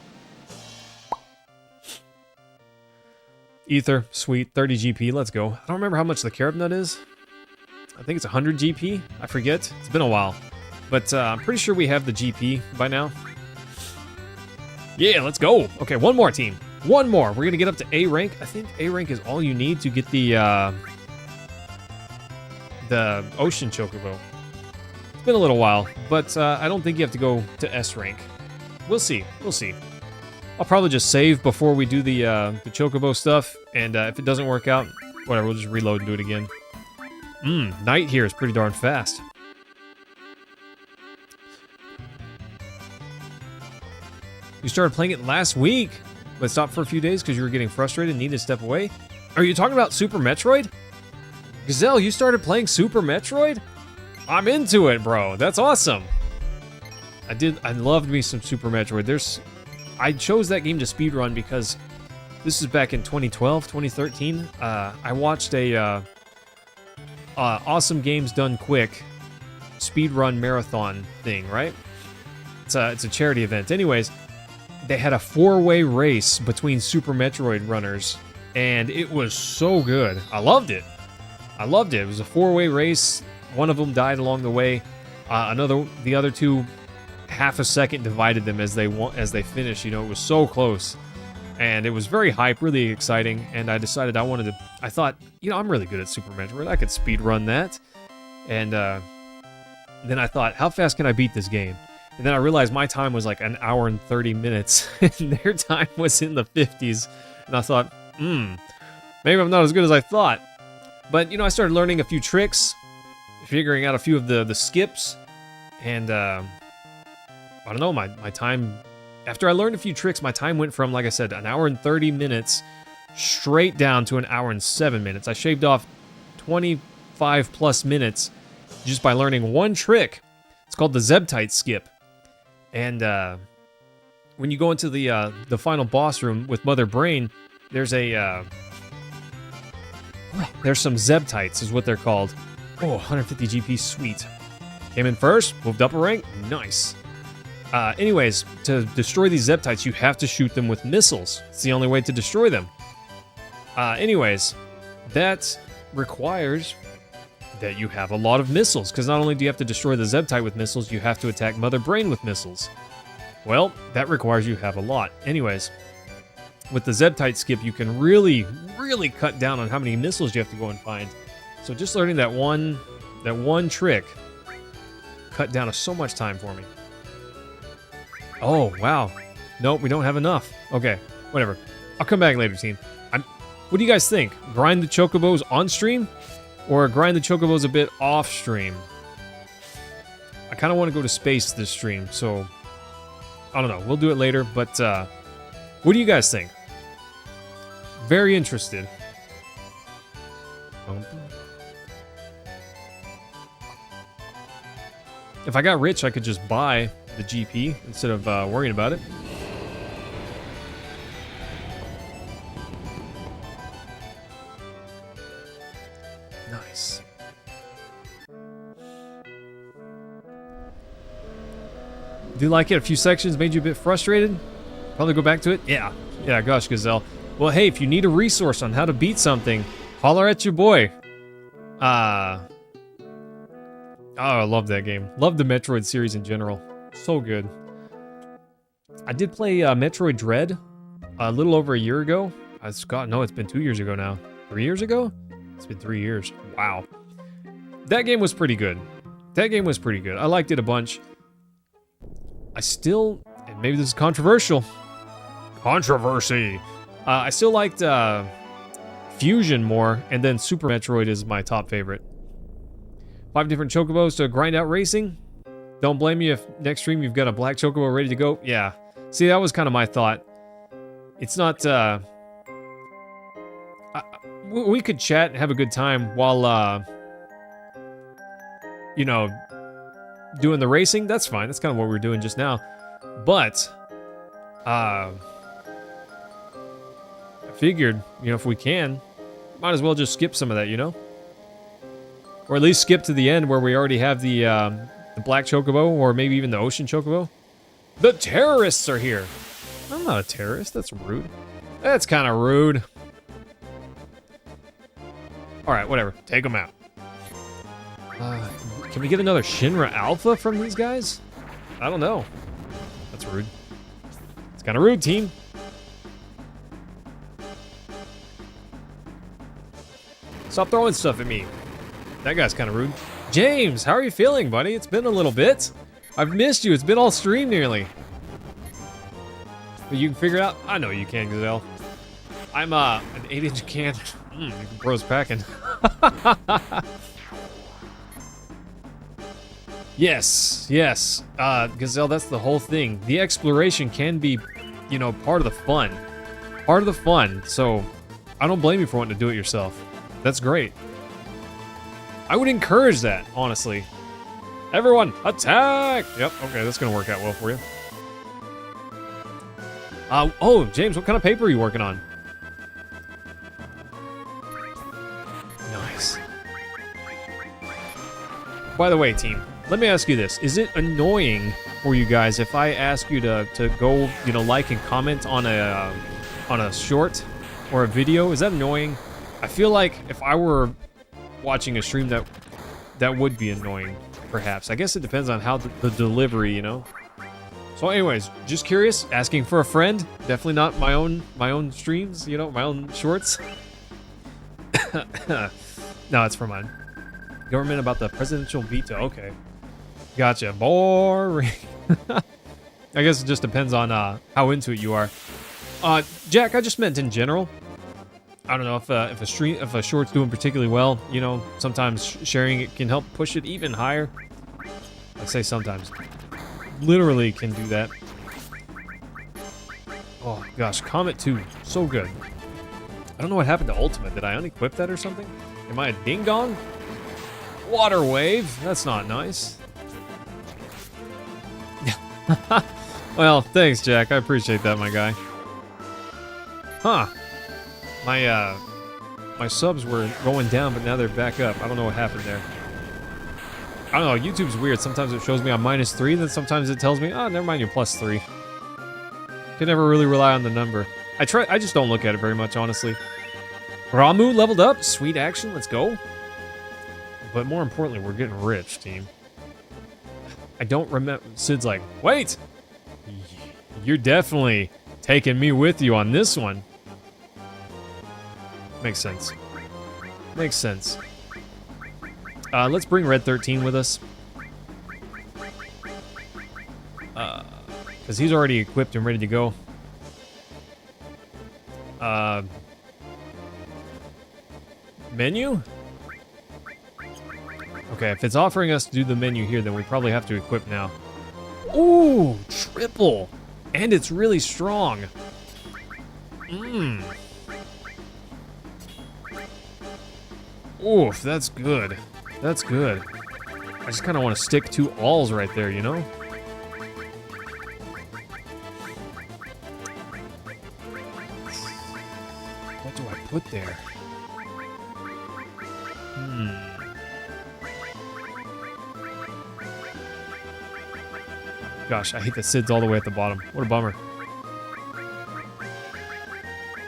Ether, sweet, 30 GP, let's go. I don't remember how much the carob nut is. I think it's 100 GP, I forget. It's been a while. But I'm pretty sure we have the GP by now. Yeah, let's go. Okay, one more team. One more. We're gonna get up to A rank. I think A rank is all you need to get the Ocean Chocobo. It's been a little while, but I don't think you have to go to S rank. We'll see. We'll see. I'll probably just save before we do the Chocobo stuff, and if it doesn't work out, whatever, we'll just reload and do it again. Night here is pretty darn fast. You started playing it last week, but stopped for a few days because you were getting frustrated and needed to step away? Are you talking about Super Metroid? Gazelle, you started playing Super Metroid? I'm into it, bro. That's awesome. I loved me some Super Metroid. I chose that game to speedrun because this is back in 2012, 2013. I watched a Awesome Games Done Quick speedrun marathon thing, right? It's a charity event. Anyways, they had a 4-way race between Super Metroid runners, and it was so good. I loved it. I loved it. It was a 4-way race. One of them died along the way. The other two, half a second divided them as they finished. You know, it was so close, and it was very hype, really exciting. And I decided I thought, you know, I'm really good at Super Metroid. I could speed run that. And then I thought, how fast can I beat this game? And then I realized my time was like 1 hour and 30 minutes, and their time was in the 50s. And I thought, maybe I'm not as good as I thought. But, you know, I started learning a few tricks, figuring out a few of the skips, and I don't know, my time, after I learned a few tricks, my time went from, like I said, 1 hour and 30 minutes straight down to 1 hour and 7 minutes. I shaved off 25 plus minutes just by learning one trick. It's called the Zebtite skip. And when you go into the final boss room with Mother Brain, there's some Zebtites is what they're called. Oh, 150 GP, sweet. Came in first, moved up a rank, nice. Anyways, to destroy these Zebtites, you have to shoot them with missiles. It's the only way to destroy them. Anyways, that requires that you have a lot of missiles, because not only do you have to destroy the Zebtite with missiles, you have to attack Mother Brain with missiles. Well, that requires you have a lot. Anyways, with the Zebtite skip, you can really, really cut down on how many missiles you have to go and find. So just learning that one trick cut down so much time for me. Oh, wow. Nope, we don't have enough. Okay, whatever. I'll come back later, team. What do you guys think? Grind the Chocobos on stream? Or grind the Chocobos a bit off stream? I kind of want to go to space this stream, so I don't know. We'll do it later, but what do you guys think? Very interested. If I got rich, I could just buy the GP instead of worrying about it. Nice. Do you like it? A few sections made you a bit frustrated? Probably go back to it? Yeah. Yeah, gosh, Gazelle. Well, hey, if you need a resource on how to beat something, holler at your boy. Oh, I love that game. Love the Metroid series in general. So good. I did play Metroid Dread a little over a year ago. God, no, it's been 2 years ago now. 3 years ago? It's been 3 years. Wow. That game was pretty good. That game was pretty good. I liked it a bunch. I still, and maybe this is controversial. Controversy. I still liked Fusion more, and then Super Metroid is my top favorite. 5 different Chocobos to grind out racing. Don't blame me if next stream you've got a black Chocobo ready to go. Yeah. See, that was kind of my thought. It's not, we could chat and have a good time while, you know, doing the racing. That's fine. That's kind of what we were doing just now. But, I figured, you know, if we can, might as well just skip some of that, you know? Or at least skip to the end where we already have the black Chocobo, or maybe even the ocean Chocobo. The terrorists are here! I'm not a terrorist, that's rude. That's kind of rude. All right, whatever. Take them out. Can we get another Shinra Alpha from these guys? I don't know. That's rude. It's kind of rude, team. Stop throwing stuff at me. That guy's kind of rude. James, how are you feeling, buddy? It's been a little bit. I've missed you. It's been all stream nearly. But you can figure it out? I know you can, Gazelle. I'm an 8-inch can. You can bro's packing. Yes, yes. Gazelle, that's the whole thing. The exploration can be, you know, part of the fun. Part of the fun. So I don't blame you for wanting to do it yourself. That's great. I would encourage that, honestly. Everyone, attack! Yep, okay, that's gonna work out well for you. Oh, James, what kind of paper are you working on? Nice. By the way, team, let me ask you this. Is it annoying for you guys if I ask you to go, you know, like and comment on a short or a video? Is that annoying? I feel like if I were watching a stream that would be annoying, perhaps. I guess it depends on how the delivery, you know? So anyways, just curious, asking for a friend. Definitely not my own streams, you know, my own shorts. No, it's for mine. Government about the presidential veto. Okay. Gotcha. Boring. I guess it just depends on how into it you are. Jack, I just meant in general. I don't know if a short's doing particularly well, you know, sometimes sharing it can help push it even higher. I say sometimes. Literally can do that. Oh gosh, Comet 2, so good. I don't know what happened to Ultimate. Did I unequip that or something? Am I a ding dong? Water wave. That's not nice. Well, thanks, Jack. I appreciate that, my guy. Huh. My subs were going down, but now they're back up. I don't know what happened there. I don't know, YouTube's weird. Sometimes it shows me I'm -3, then sometimes it tells me, oh, never mind, you're +3. Can never really rely on the number. I just don't look at it very much, honestly. Ramu leveled up. Sweet action, let's go. But more importantly, we're getting rich, team. I don't remember. Sid's like, wait! You're definitely taking me with you on this one. Makes sense. Makes sense. Let's bring Red 13 with us. Because he's already equipped and ready to go. Menu? Okay, if it's offering us to do the menu here, then we probably have to equip now. Ooh, triple! And it's really strong. Mmm. Oof, that's good. That's good. I just kind of want to stick 2 alls right there, you know? What do I put there? Gosh, I hate that Sid's all the way at the bottom. What a bummer.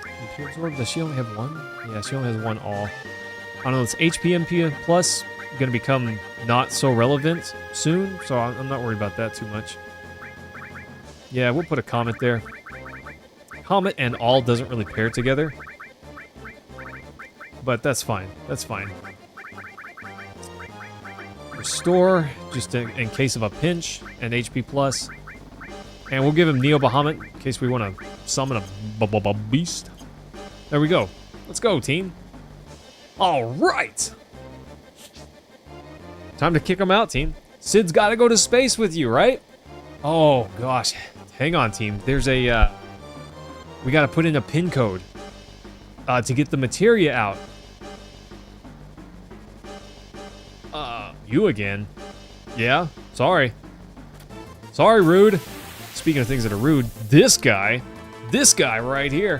MP absorb, does she only have 1? Yeah, she only has 1 all. I don't know, it's HP plus gonna become not so relevant soon, so I'm not worried about that too much. Yeah, we'll put a Comet there. Comet and all doesn't really pair together. But that's fine, that's fine. Restore, just in case of a pinch, and HP plus. And we'll give him Neo Bahamut in case we want to summon a beast. There we go. Let's go, team. All right. Time to kick him out, team. Sid's got to go to space with you, right? Oh, gosh. Hang on, team. There's a... we got to put in a pin code to get the materia out. You again? Yeah? Sorry. Sorry, rude. Speaking of things that are rude, this guy right here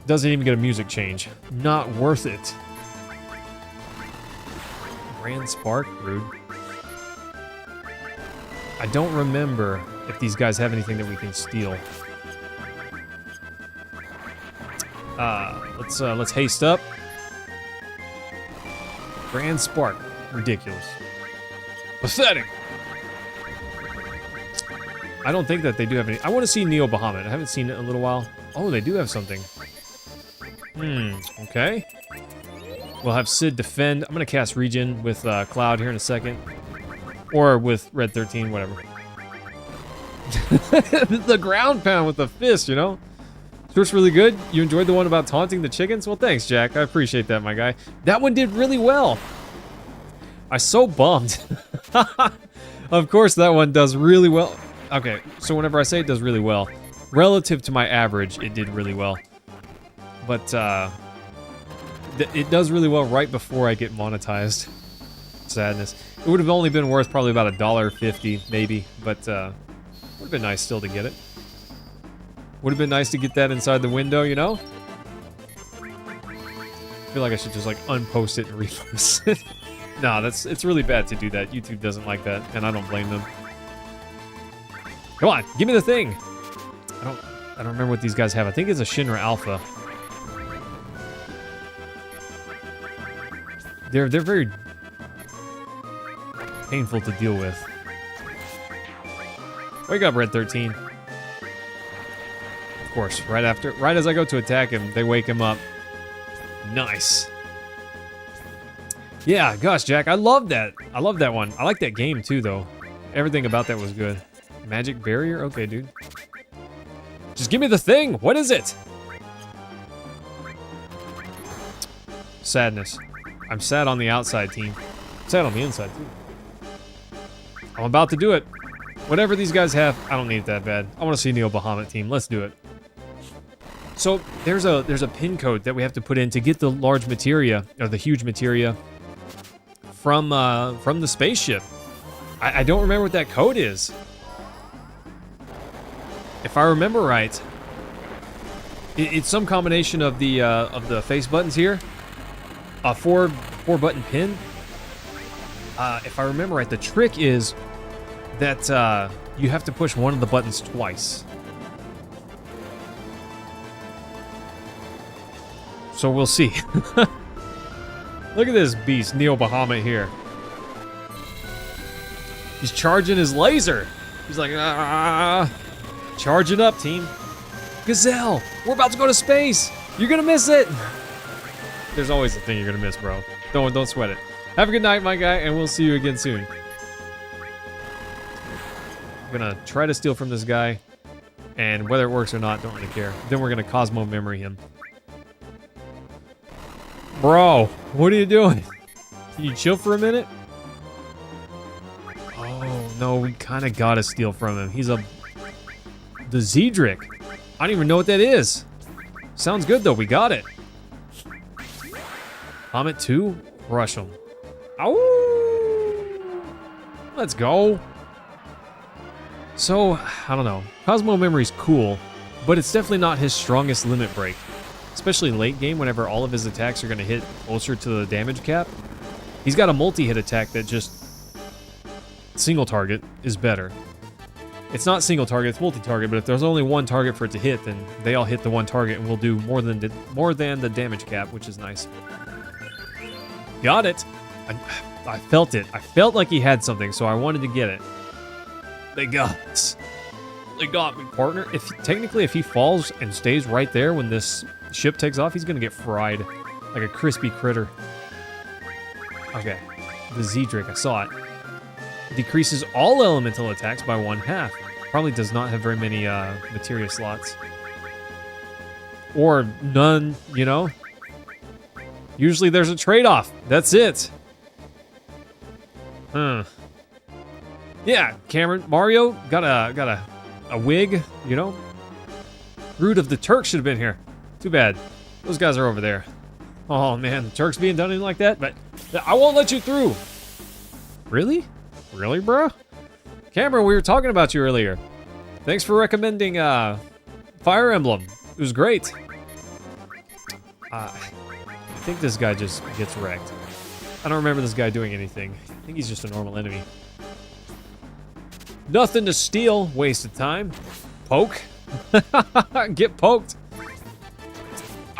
doesn't even get a music change. Not worth it. Grand Spark, rude. I don't remember if these guys have anything that we can steal. Let's haste up. Grand Spark. Ridiculous. Pathetic. I don't think that they do have any. I want to see Neo Bahamut. I haven't seen it in a little while. Oh, they do have something. Okay. We'll have Sid defend. I'm going to cast Regen with Cloud here in a second. Or with Red 13, whatever. The ground pound with the fist, you know? It's really good. You enjoyed the one about taunting the chickens? Well, thanks, Jack. I appreciate that, my guy. That one did really well. I'm so bummed. Of course, that one does really well. Okay, so whenever I say it does really well, relative to my average, it did really well. But, it does really well right before I get monetized. Sadness. It would have only been worth probably about $1.50, maybe, but, would have been nice still to get it. Would have been nice to get that inside the window, you know? I feel like I should just, like, unpost it and repost it. Nah, it's really bad to do that. YouTube doesn't like that, and I don't blame them. Come on, give me the thing! I don't remember what these guys have. I think it's a Shinra Alpha. They're very painful to deal with. Wake up, Red 13. Of course, right as I go to attack him, they wake him up. Nice. Yeah, gosh, Jack, I love that. I love that one. I like that game too, though. Everything about that was good. Magic barrier? Okay, dude. Just give me the thing. What is it? Sadness. I'm sad on the outside, team. I'm sad on the inside, too. I'm about to do it. Whatever these guys have, I don't need it that bad. I want to see Neo Bahamut, team. Let's do it. So there's a pin code that we have to put in to get the large materia, or the huge materia, from the spaceship. I don't remember what that code is. If I remember right, it's some combination of the face buttons here. A four button pin. If I remember right, the trick is that you have to push one of the buttons twice. So we'll see. Look at this beast, Neo Bahamut here. He's charging his laser. He's like, ah. Charge it up, team. Gazelle, we're about to go to space. You're gonna miss it. There's always a thing you're gonna miss, bro. Don't sweat it. Have a good night, my guy, and we'll see you again soon. I'm gonna try to steal from this guy, and whether it works or not, don't really care. Then we're gonna Cosmo memory him. Bro, what are you doing? Can you chill for a minute? Oh, no, we kind of gotta steal from him. He's the Zedric. I don't even know what that is. Sounds good, though. We got it. Comet 2? Rush him. Ow! Let's go. So, I don't know. Cosmo Memory's cool, but it's definitely not his strongest limit break. Especially late game, whenever all of his attacks are going to hit closer to the damage cap. He's got a multi-hit attack that just single target is better. It's not single target, it's multi-target, but if there's only one target for it to hit, then they all hit the one target and we'll do more than the damage cap, which is nice. Got it. I felt it. I felt like he had something, so I wanted to get it. They got us. They got me, partner. Technically, if he falls and stays right there when this ship takes off, he's gonna get fried like a crispy critter. Okay, the Zedric, I saw it. Decreases all elemental attacks by 1/2. Probably does not have very many materia slots. Or none, you know? Usually there's a trade-off. That's it. Yeah, Cameron, Mario got a wig, you know? Root of the Turks should have been here. Too bad. Those guys are over there. Oh man, the Turks being done in like that, but I won't let you through. Really? Really, bro? Cameron, we were talking about you earlier. Thanks for recommending Fire Emblem. It was great. I think this guy just gets wrecked. I don't remember this guy doing anything. I think he's just a normal enemy. Nothing to steal. Waste of time. Poke. Get poked.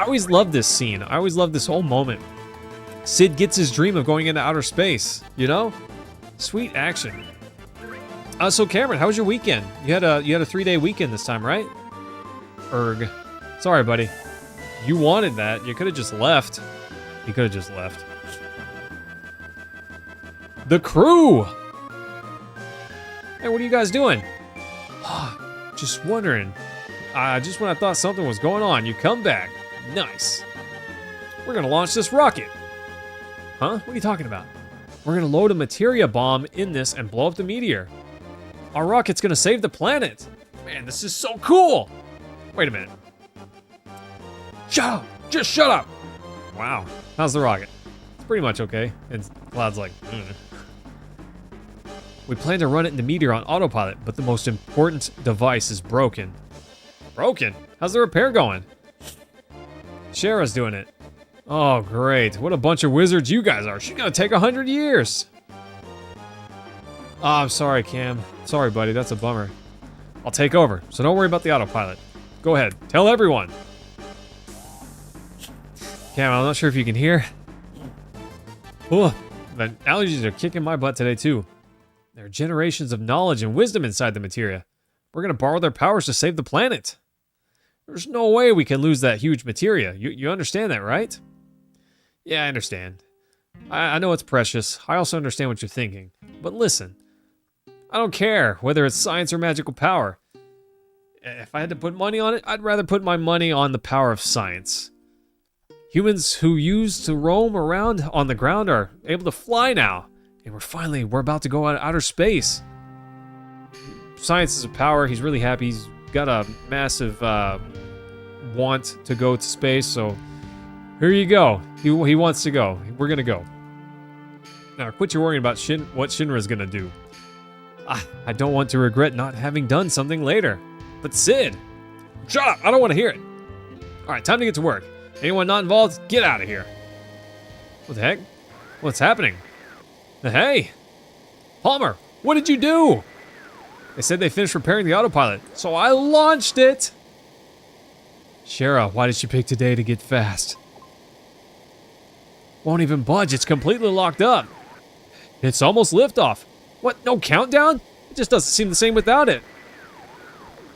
I always loved this scene. I always loved this whole moment. Sid gets his dream of going into outer space, you know? Sweet action. So Cameron, how was your weekend? You had a 3-day weekend this time, right? Erg. Sorry, buddy. You wanted that. You could have just left. You could have just left. The crew! Hey, what are you guys doing? Just wondering. Just when I thought something was going on, you come back. Nice. We're gonna launch this rocket. Huh? What are you talking about? We're gonna load a materia bomb in this and blow up the meteor. Our rocket's gonna save the planet. Man, this is so cool. Wait a minute. Shut up! Just shut up! Wow. How's the rocket? It's pretty much okay. And Cloud's like, We plan to run it in the meteor on autopilot, but the most important device is broken. Broken? How's the repair going? Shara's doing it. Oh, great. What a bunch of wizards you guys are. She's gonna take 100 years. Oh, I'm sorry, Cam. Sorry, buddy. That's a bummer. I'll take over, so don't worry about the autopilot. Go ahead. Tell everyone. Cam, I'm not sure if you can hear. Oh, the allergies are kicking my butt today, too. There are generations of knowledge and wisdom inside the materia. We're going to borrow their powers to save the planet. There's no way we can lose that huge materia. You understand that, right? Yeah, I understand. I know it's precious. I also understand what you're thinking. But listen, I don't care whether it's science or magical power. If I had to put money on it, I'd rather put my money on the power of science. Humans who used to roam around on the ground are able to fly now. And we're about to go out of outer space. Science is a power. He's really happy. He's got a massive want to go to space. So here you go. He wants to go. We're going to go. Now, quit your worrying about what Shinra's going to do. I don't want to regret not having done something later. But Sid! Shut up! I don't want to hear it. Alright, time to get to work. Anyone not involved, get out of here. What the heck? What's happening? Hey! Palmer, what did you do? They said they finished repairing the autopilot, so I launched it! Shara, why did she pick today to get fast? Won't even budge, it's completely locked up. It's almost liftoff. What, no countdown? It just doesn't seem the same without it.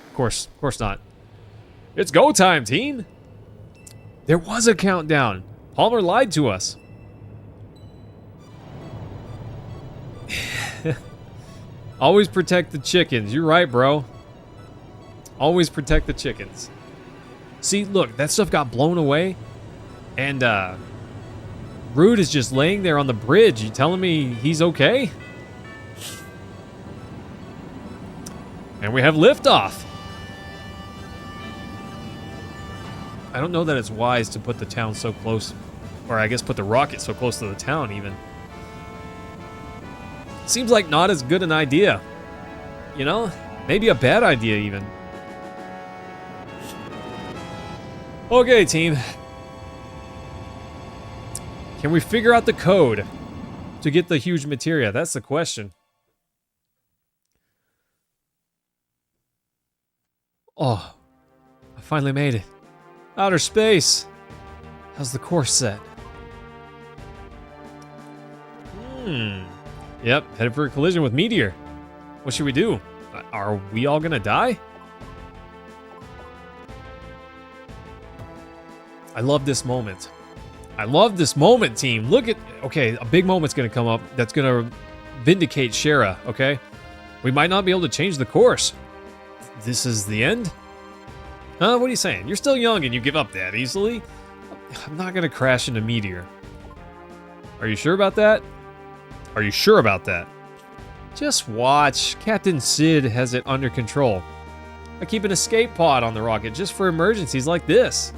Of course not. It's go time, teen! There was a countdown. Palmer lied to us. Always protect the chickens. You're right, bro. Always protect the chickens. See, look, that stuff got blown away. And, Rude is just laying there on the bridge. You telling me he's okay? And we have liftoff. I don't know that it's wise to put the town so close. Or I guess put the rocket so close to the town, even. Seems like not as good an idea. You know? Maybe a bad idea, even. Okay, team. Can we figure out the code to get the huge materia? That's the question. Oh, I finally made it. Outer space. How's the course set? Yep, headed for a collision with meteor. What should we do? Are we all gonna die? I love this moment. I love this moment, team. Look at... Okay, a big moment's gonna come up that's gonna vindicate Shara, okay? We might not be able to change the course. This is the end? Huh? What are you saying? You're still young and you give up that easily? I'm not gonna crash into meteor. Are you sure about that? Are you sure about that? Just watch. Captain Sid has it under control. I keep an escape pod on the rocket just for emergencies like this.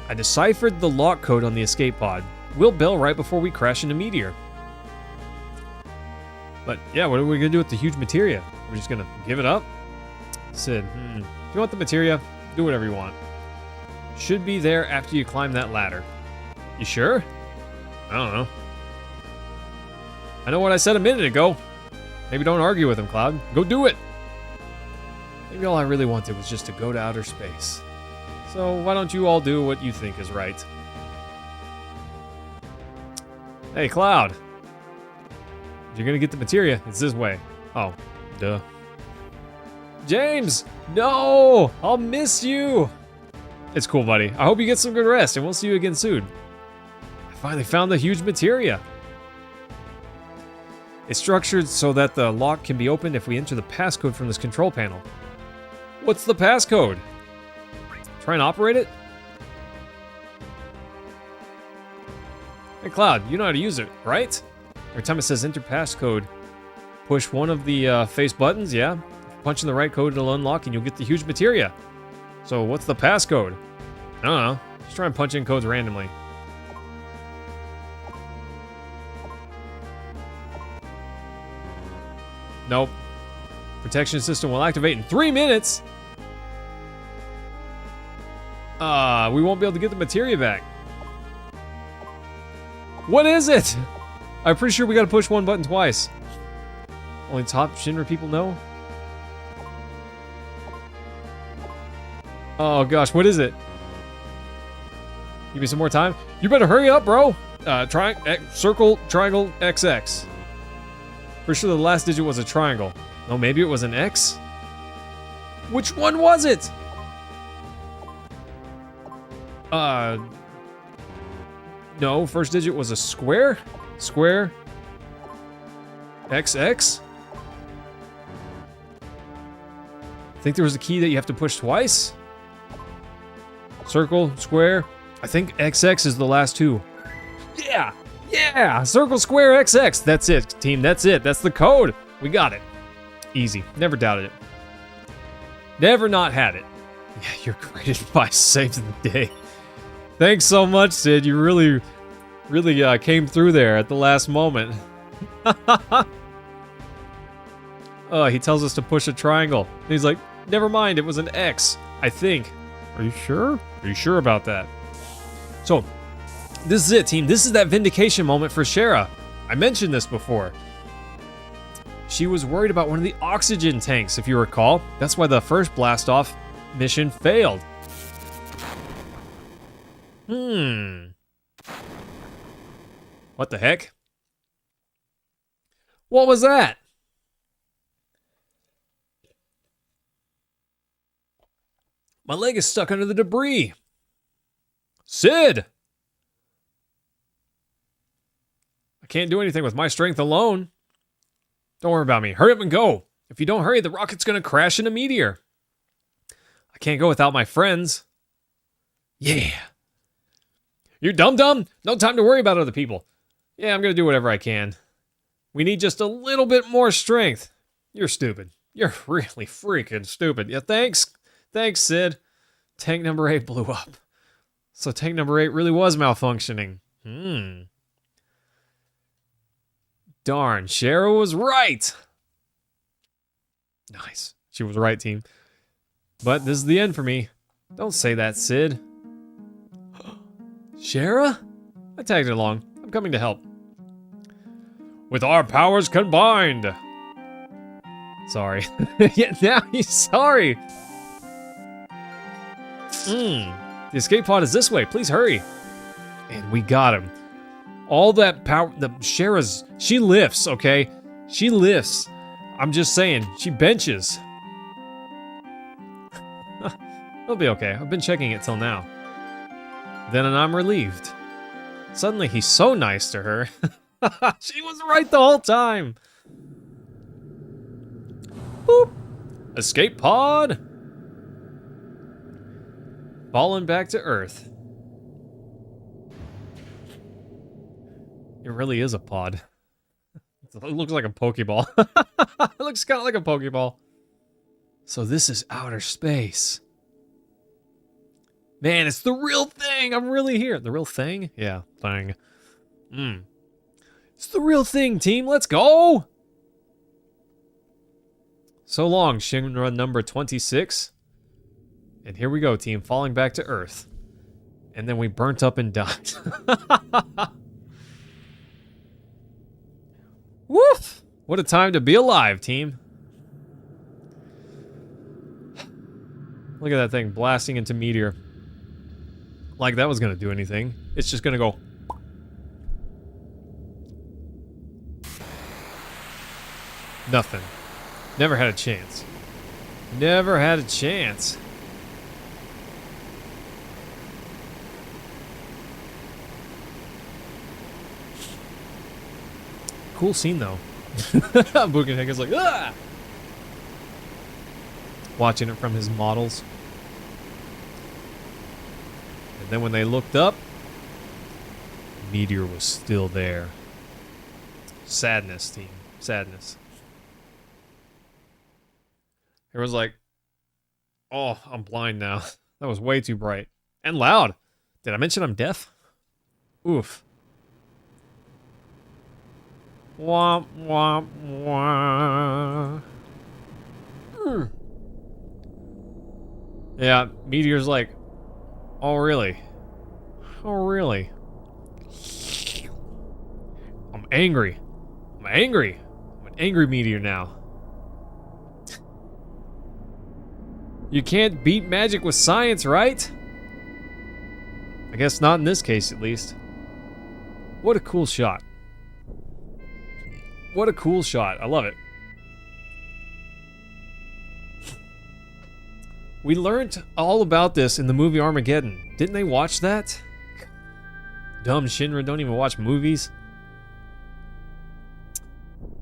I deciphered the lock code on the escape pod. We'll bail right before we crash into meteor. But yeah, what are we gonna do with the huge materia? We're just gonna give it up? Sid, if you want the materia, do whatever you want. Should be there after you climb that ladder. You sure? I don't know. I know what I said a minute ago. Maybe don't argue with him, Cloud. Go do it. Maybe all I really wanted was just to go to outer space. So why don't you all do what you think is right? Hey, Cloud. You're gonna get the materia. It's this way. Oh, duh. James! No! I'll miss you! It's cool, buddy. I hope you get some good rest, and we'll see you again soon. I finally found the huge materia. It's structured so that the lock can be opened if we enter the passcode from this control panel. What's the passcode? Try and operate it? Hey, Cloud, you know how to use it, right? Every time it says enter passcode, push one of the face buttons, yeah? Punch in the right code, it'll unlock, and you'll get the huge materia. So what's the passcode? I don't know. Just try and punch in codes randomly. Nope. Protection system will activate in 3 minutes. We won't be able to get the materia back. What is it? I'm pretty sure we gotta push one button twice. Only top Shinra people know? Oh gosh, what is it? Give me some more time. You better hurry up, bro. Circle, triangle, XX. Pretty sure the last digit was a triangle. Oh, maybe it was an X? Which one was it? No, first digit was a square? Square. XX? I think there was a key that you have to push twice? Circle, square. I think XX is the last two. Yeah! Yeah! Circle, square, XX. That's it, team. That's it. That's the code. We got it. Easy. Never doubted it. Never not had it. Yeah, you're great advice. Saves the day. Thanks so much, Sid. You really came through there at the last moment. He tells us to push a triangle. And he's like, never mind, it was an X, I think. Are you sure? Are you sure about that? So, this is it, team. This is that vindication moment for Shara. I mentioned this before. She was worried about one of the oxygen tanks, if you recall. That's why the first blast-off mission failed. What the heck? What was that? My leg is stuck under the debris. Sid! I can't do anything with my strength alone. Don't worry about me. Hurry up and go. If you don't hurry, the rocket's gonna crash in a meteor. I can't go without my friends. Yeah. You dum-dum? No time to worry about other people. Yeah, I'm gonna do whatever I can. We need just a little bit more strength. You're stupid. You're really freaking stupid. Yeah, thanks. Thanks, Sid. Tank number 8 blew up. So tank number 8 really was malfunctioning. Darn, Shara was right. Nice. She was right, team. But this is the end for me. Don't say that, Sid. Shara? I tagged along. I'm coming to help. With our powers combined. Sorry. Yeah, now he's sorry. The escape pod is this way. Please hurry. And we got him. All that power. The Shara's. She lifts, okay? She lifts. I'm just saying. She benches. It'll be okay. I've been checking it till now. Then I'm relieved. Suddenly he's so nice to her. She was right the whole time. Boop. Escape pod. Falling back to Earth. It really is a pod. It looks like a Pokeball. It looks kind of like a Pokeball. So this is outer space. Man, it's the real thing. I'm really here. The real thing? Yeah, thing. It's the real thing, team. Let's go. So long, Shinra number 26. And here we go, team. Falling back to Earth. And then we burnt up and died. Woof! What a time to be alive, team. Look at that thing blasting into meteor. Like that was gonna do anything. It's just gonna go. Nothing. Never had a chance. Never had a chance. Cool scene though. Bugenhagen's like, ah! Watching it from his models. And then when they looked up, meteor was still there. Sadness, team. Sadness. Everyone's like, oh, I'm blind now. That was way too bright. And loud. Did I mention I'm deaf? Oof. Womp, womp, womp. Yeah, Meteor's like, oh, really? Oh, really? I'm angry. I'm angry. I'm an angry Meteor now. You can't beat magic with science, right? I guess not in this case, at least. What a cool shot. What a cool shot. I love it. We learned all about this in the movie Armageddon. Didn't they watch that? Dumb Shinra don't even watch movies.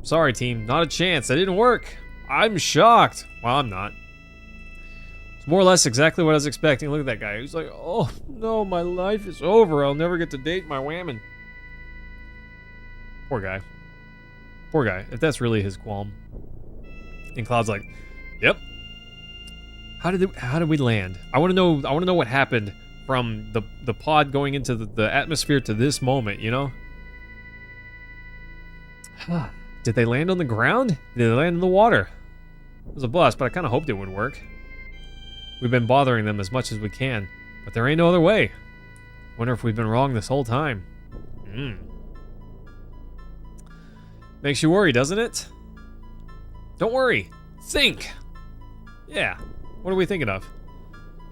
Sorry, team. Not a chance. That didn't work. I'm shocked. Well, I'm not. It's more or less exactly what I was expecting. Look at that guy. He's like, oh, no, my life is over. I'll never get to date my whammon. Poor guy. Poor guy. If that's really his qualm. And Cloud's like, yep. How did we land? I want to know what happened from the pod going into the atmosphere to this moment, you know? Did they land on the ground? Did they land in the water? It was a bust, but I kind of hoped it would work. We've been bothering them as much as we can, but there ain't no other way. Wonder if we've been wrong this whole time. Makes you worry, doesn't it? Don't worry. Think. Yeah. What are we thinking of?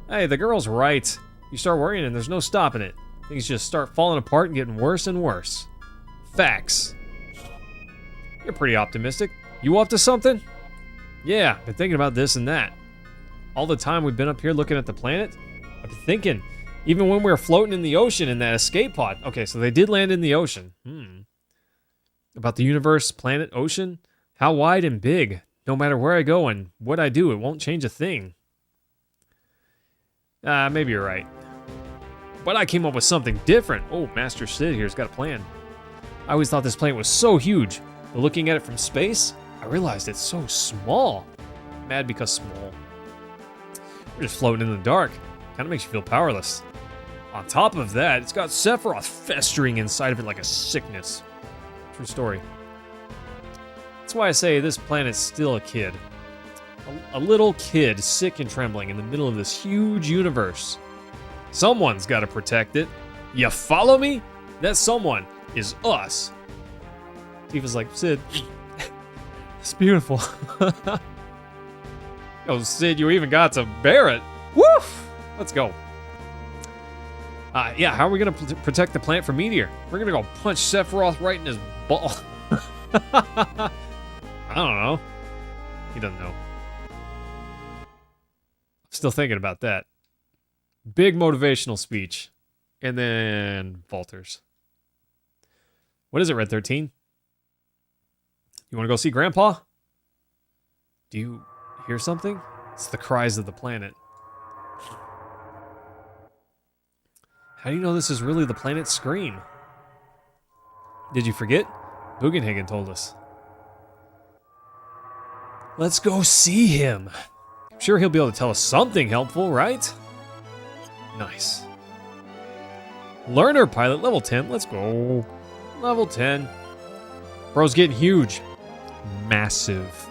Hey, the girl's right. You start worrying and there's no stopping it. Things just start falling apart and getting worse and worse. Facts. You're pretty optimistic. You up to something? Yeah, been thinking about this and that. All the time we've been up here looking at the planet, I've been thinking, even when we were floating in the ocean in that escape pod. Okay, so they did land in the ocean. About the universe, planet, ocean. How wide and big. No matter where I go and what I do, it won't change a thing. Maybe you're right. But I came up with something different. Oh, Master Sid here's got a plan. I always thought this planet was so huge. But looking at it from space, I realized it's so small. Mad because small. We're just floating in the dark. Kind of makes you feel powerless. On top of that, it's got Sephiroth festering inside of it like a sickness. True story. That's why I say this planet's still a kid. A little kid, sick and trembling in the middle of this huge universe. Someone's got to protect it. You follow me? That someone is us. Tifa's like, Sid, it's beautiful. Oh, Sid, you even got to bear it. Woof! Let's go. Yeah, how are we going to protect the planet from Meteor? We're going to go punch Sephiroth right in his ball. I don't know. He doesn't know. Still thinking about that. Big motivational speech. And then falters. What is it, Red 13? You want to go see Grandpa? Do you hear something? It's the cries of the planet. How do you know this is really the planet's scream? Did you forget? Bugenhagen told us. Let's go see him. I'm sure he'll be able to tell us something helpful, right? Nice. Learner pilot, level 10. Let's go. Level 10. Bro's getting huge. Massive.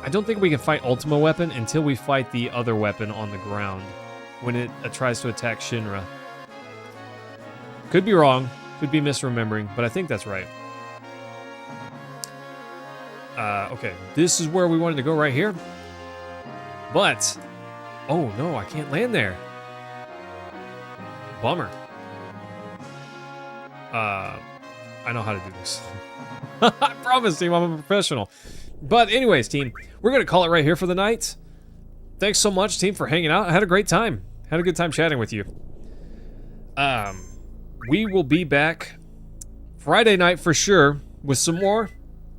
I don't think we can fight Ultima weapon until we fight the other weapon on the ground. When it tries to attack Shinra. Could be wrong. Could be misremembering. But I think that's right. Okay, this is where we wanted to go right here. But Oh, no, I can't land there. Bummer. I know how to do this. I promise, team, I'm a professional. But anyways, team, we're going to call it right here for the night. Thanks so much, team, for hanging out. I had a great time. Had a good time chatting with you. We will be back Friday night for sure with some more.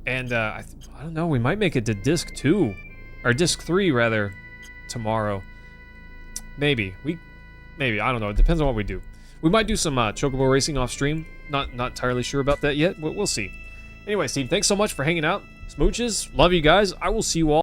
And I don't know, we might make it to disc 2. Or disc 3, rather, tomorrow. Maybe. Maybe, I don't know. It depends on what we do. We might do some Chocobo racing off stream. Not entirely sure about that yet, but we'll see. Anyways, team, thanks so much for hanging out. Smooches, love you guys. I will see you all